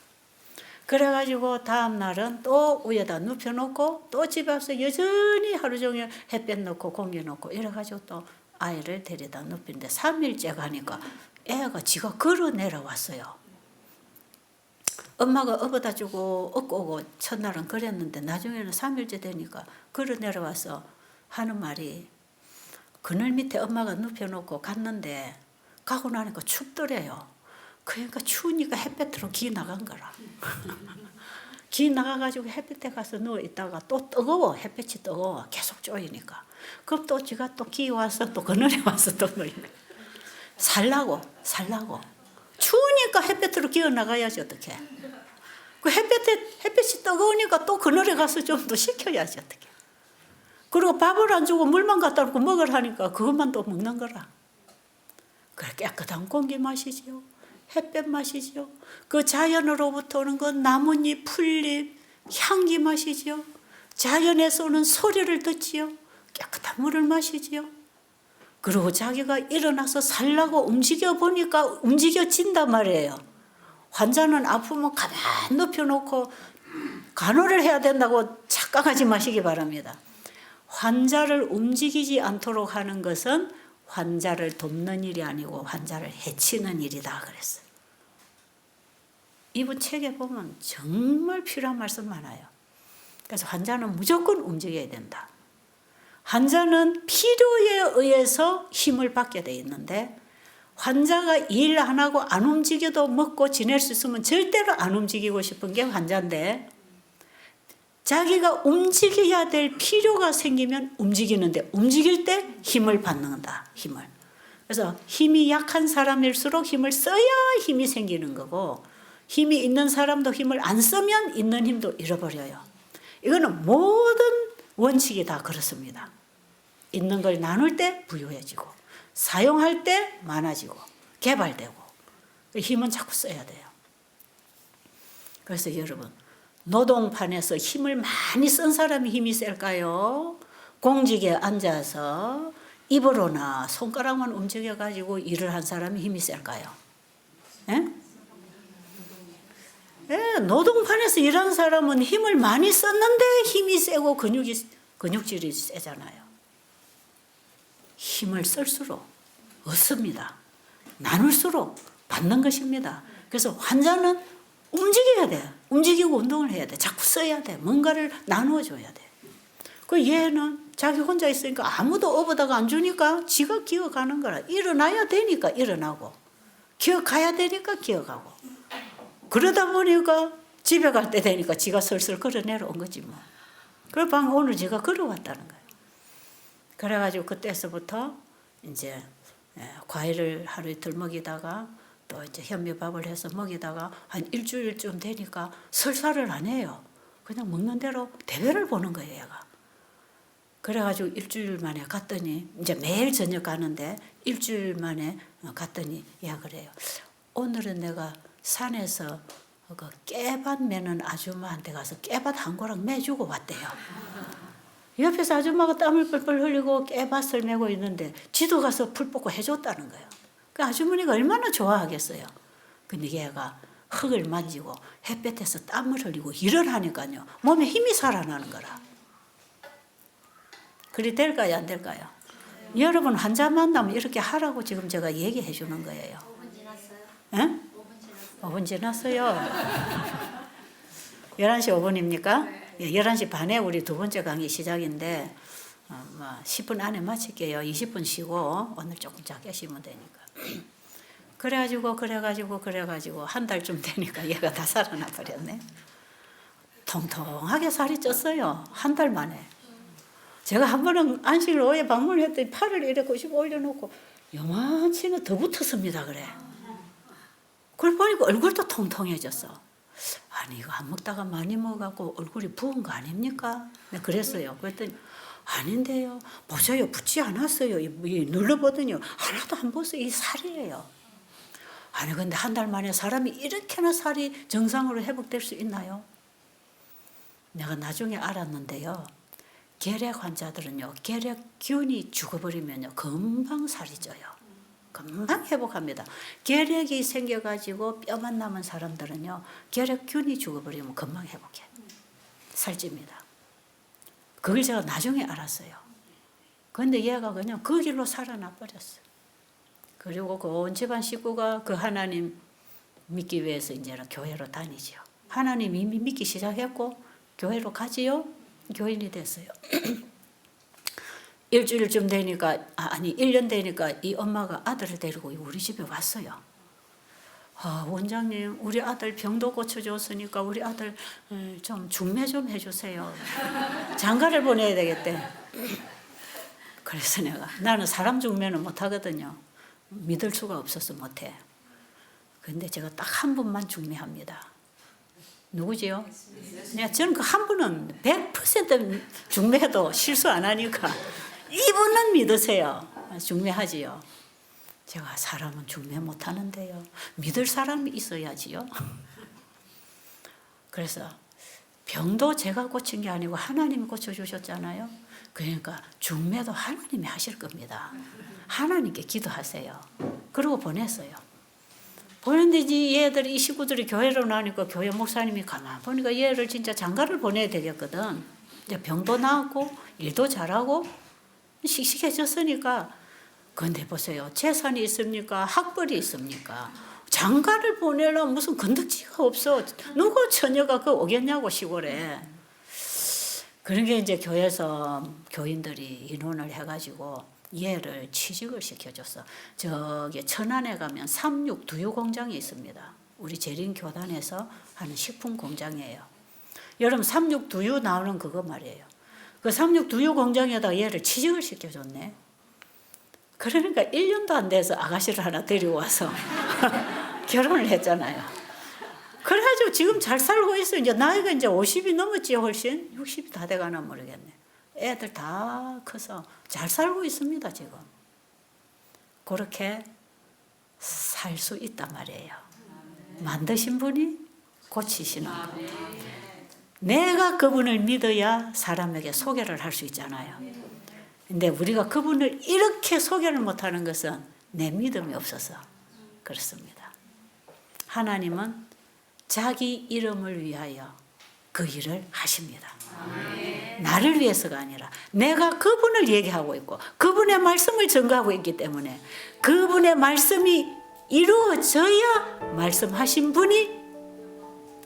그래가지고 다음 날은 또 위에다 눕혀놓고 또 집에 와서 여전히 하루 종일 햇볕 넣고 공기 넣고 이래가지고 또 아이를 데려다 눕히는데 3일째 가니까 애가 지가 걸어 내려왔어요. 엄마가 업어다 주고 업고 오고 첫날은 그랬는데 나중에는 3일째 되니까 걸어 내려와서 하는 말이 그늘 밑에 엄마가 눕혀놓고 갔는데 가고 나니까 춥더래요. 그러니까 추우니까 햇볕으로 기 나간 거라. 기 나가가지고 햇볕에 가서 누워있다가 또 뜨거워. 햇볕이 뜨거워. 계속 쪼이니까. 그럼 또 지가 또 기 와서 또 그늘에 와서 또 누워있네. 살라고. 추우니까 햇볕으로 기어 나가야지 어떡해. 그 햇볕이 뜨거우니까 또 그늘에 가서 좀 더 식혀야지 어떡해. 그리고 밥을 안 주고 물만 갖다 놓고 먹으라니까 그것만 또 먹는 거라. 그래 깨끗한 공기 마시지요. 햇볕 마시지요. 그 자연으로부터 오는 그 나뭇잎, 풀잎, 향기 마시지요. 자연에서 오는 소리를 듣지요. 깨끗한 물을 마시지요. 그리고 자기가 일어나서 살라고 움직여 보니까 움직여진단 말이에요. 환자는 아프면 가만 눕혀놓고 간호를 해야 된다고 착각하지 마시기 바랍니다. 환자를 움직이지 않도록 하는 것은 환자를 돕는 일이 아니고 환자를 해치는 일이다 그랬어요. 이분 책에 보면 정말 필요한 말씀 많아요. 그래서 환자는 무조건 움직여야 된다. 환자는 필요에 의해서 힘을 받게 돼 있는데 환자가 일 안 하고 안 움직여도 먹고 지낼 수 있으면 절대로 안 움직이고 싶은 게 환자인데 자기가 움직여야 될 필요가 생기면 움직이는데 움직일 때 힘을 받는다. 힘을. 그래서 힘이 약한 사람일수록 힘을 써야 힘이 생기는 거고 힘이 있는 사람도 힘을 안 쓰면 있는 힘도 잃어버려요. 이거는 모든 원칙이 다 그렇습니다. 있는 걸 나눌 때 부유해지고 사용할 때 많아지고 개발되고 힘은 자꾸 써야 돼요. 그래서 여러분 노동판에서 힘을 많이 쓴 사람이 힘이 셀까요? 공직에 앉아서 입으로나 손가락만 움직여가지고 일을 한 사람이 힘이 셀까요? 예? 예, 노동판에서 일하는 사람은 힘을 많이 썼는데 힘이 세고 근육질이 세잖아요. 힘을 쓸수록 얻습니다. 나눌수록 받는 것입니다. 그래서 환자는 움직여야 돼. 움직이고 운동을 해야 돼. 자꾸 써야 돼. 뭔가를 나누어 줘야 돼. 그 얘는 자기 혼자 있으니까 아무도 업어다가 안 주니까 지가 기어가는 거라. 일어나야 되니까 일어나고 기어가야 되니까 기어가고 그러다 보니까 집에 갈 때 되니까 지가 슬슬 걸어내려 온 거지 뭐. 그래 방 오늘 지가 걸어왔다는 거예요. 그래가지고 그때서부터 이제 과일을 하루 이틀 먹이다가 또 이제 현미밥을 해서 먹이다가 한 일주일쯤 되니까 설사를 안 해요. 그냥 먹는 대로 대변을 보는 거예요, 얘가. 그래가지고 일주일 만에 갔더니 이제 매일 저녁 가는데 일주일 만에 갔더니 얘가 그래요. 오늘은 내가 산에서 그 깨밭 매는 아줌마한테 가서 깨밭 한 고랑 매주고 왔대요. 옆에서 아줌마가 땀을 뻘뻘 흘리고 깨밭을 메고 있는데 지도 가서 풀 뽑고 해줬다는 거예요. 그 아주머니가 얼마나 좋아하겠어요. 근데 얘가 흙을 만지고 햇볕에서 땀을 흘리고 일을 하니까요. 몸에 힘이 살아나는 거라. 그리 될까요? 안 될까요? 네. 여러분 환자 만나면 이렇게 하라고 지금 제가 얘기해 주는 거예요. 5분 지났어요? 응? 5분 지났어요. 11시 5분입니까? 네. 11시 반에 우리 두 번째 강의 시작인데 10분 안에 마칠게요. 20분 쉬고 오늘 조금 작게 쉬면 되니까. 그래가지고 한 달쯤 되니까 얘가 다 살아나 버렸네. 통통하게 살이 쪘어요. 한 달 만에. 제가 한 번은 안식일 오후에 방문했더니 팔을 이렇게 90 올려놓고 요만치는 더 붙었습니다. 그래. 그걸 보니까 얼굴도 통통해졌어. 아니 이거 안 먹다가 많이 먹어갖고 얼굴이 부은 거 아닙니까? 네, 그랬어요. 그랬더니 아닌데요. 보세요. 붓지 않았어요. 눌러보더니 하나도 안 벗어요. 이 살이에요. 아니 근데 한 달 만에 사람이 이렇게나 살이 정상으로 회복될 수 있나요? 내가 나중에 알았는데요. 결핵 환자들은요. 결핵균이 죽어버리면요. 금방 살이 쪄요. 금방 회복합니다. 결핵이 생겨가지고 뼈만 남은 사람들은요. 결핵균이 죽어버리면 금방 회복해. 살찝니다. 그걸 제가 나중에 알았어요. 그런데 얘가 그냥 그 길로 살아나 버렸어. 그리고 그 온 집안 식구가 그 하나님 믿기 위해서 이제는 교회로 다니죠. 하나님 이미 믿기 시작했고 교회로 가지요. 교인이 됐어요. 일주일쯤 되니까 1년 되니까 이 엄마가 아들을 데리고 우리 집에 왔어요. 원장님 우리 아들 병도 고쳐줬으니까 우리 아들 좀 중매 좀 해주세요. 장가를 보내야 되겠대. 그래서 나는 사람 중매는 못하거든요. 믿을 수가 없어서 못해. 근데 제가 딱 한 분만 중매합니다. 누구지요? 저는 그 한 분은 100% 중매해도 실수 안 하니까 이분은 믿으세요. 중매하지요. 제가 사람은 중매 못하는데요. 믿을 사람이 있어야지요. 그래서 병도 제가 고친 게 아니고 하나님이 고쳐주셨잖아요. 그러니까 중매도 하나님이 하실 겁니다. 하나님께 기도하세요. 그러고 보냈어요. 보냈는데 이 애들이 이 식구들이 교회로 나니까 교회 목사님이 가만 보니까 얘를 진짜 장가를 보내야 되겠거든. 이제 병도 나았고 일도 잘하고 씩씩해졌으니까 근데 보세요. 재산이 있습니까? 학벌이 있습니까? 장가를 보내려면 무슨 건덕지가 없어. 누구 처녀가 그 오겠냐고 시골에. 그런 게 이제 교회에서 교인들이 인원을 해가지고 얘를 취직을 시켜줬어. 저기 천안에 가면 삼육두유 공장이 있습니다. 우리 재림교단에서 하는 식품 공장이에요. 여러분 삼육두유 나오는 그거 말이에요. 그 삼육두유 공장에다 얘를 취직을 시켜줬네. 그러니까 1년도 안 돼서 아가씨를 하나 데리고 와서 결혼을 했잖아요. 그래가지고 지금 잘 살고 있어요. 이제 나이가 이제 50이 넘었지 훨씬. 60이 다 돼가나 모르겠네. 애들 다 커서 잘 살고 있습니다 지금. 그렇게 살 수 있단 말이에요. 만드신 분이 고치시는 거. 내가 그분을 믿어야 사람에게 소개를 할 수 있잖아요. 근데 우리가 그분을 이렇게 소개를 못하는 것은 내 믿음이 없어서 그렇습니다. 하나님은 자기 이름을 위하여 그 일을 하십니다. 나를 위해서가 아니라 내가 그분을 얘기하고 있고 그분의 말씀을 전가하고 있기 때문에 그분의 말씀이 이루어져야 말씀하신 분이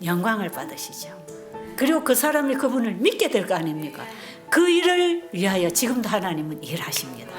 영광을 받으시죠. 그리고 그 사람이 그분을 믿게 될 거 아닙니까? 그 일을 위하여 지금도 하나님은 일하십니다.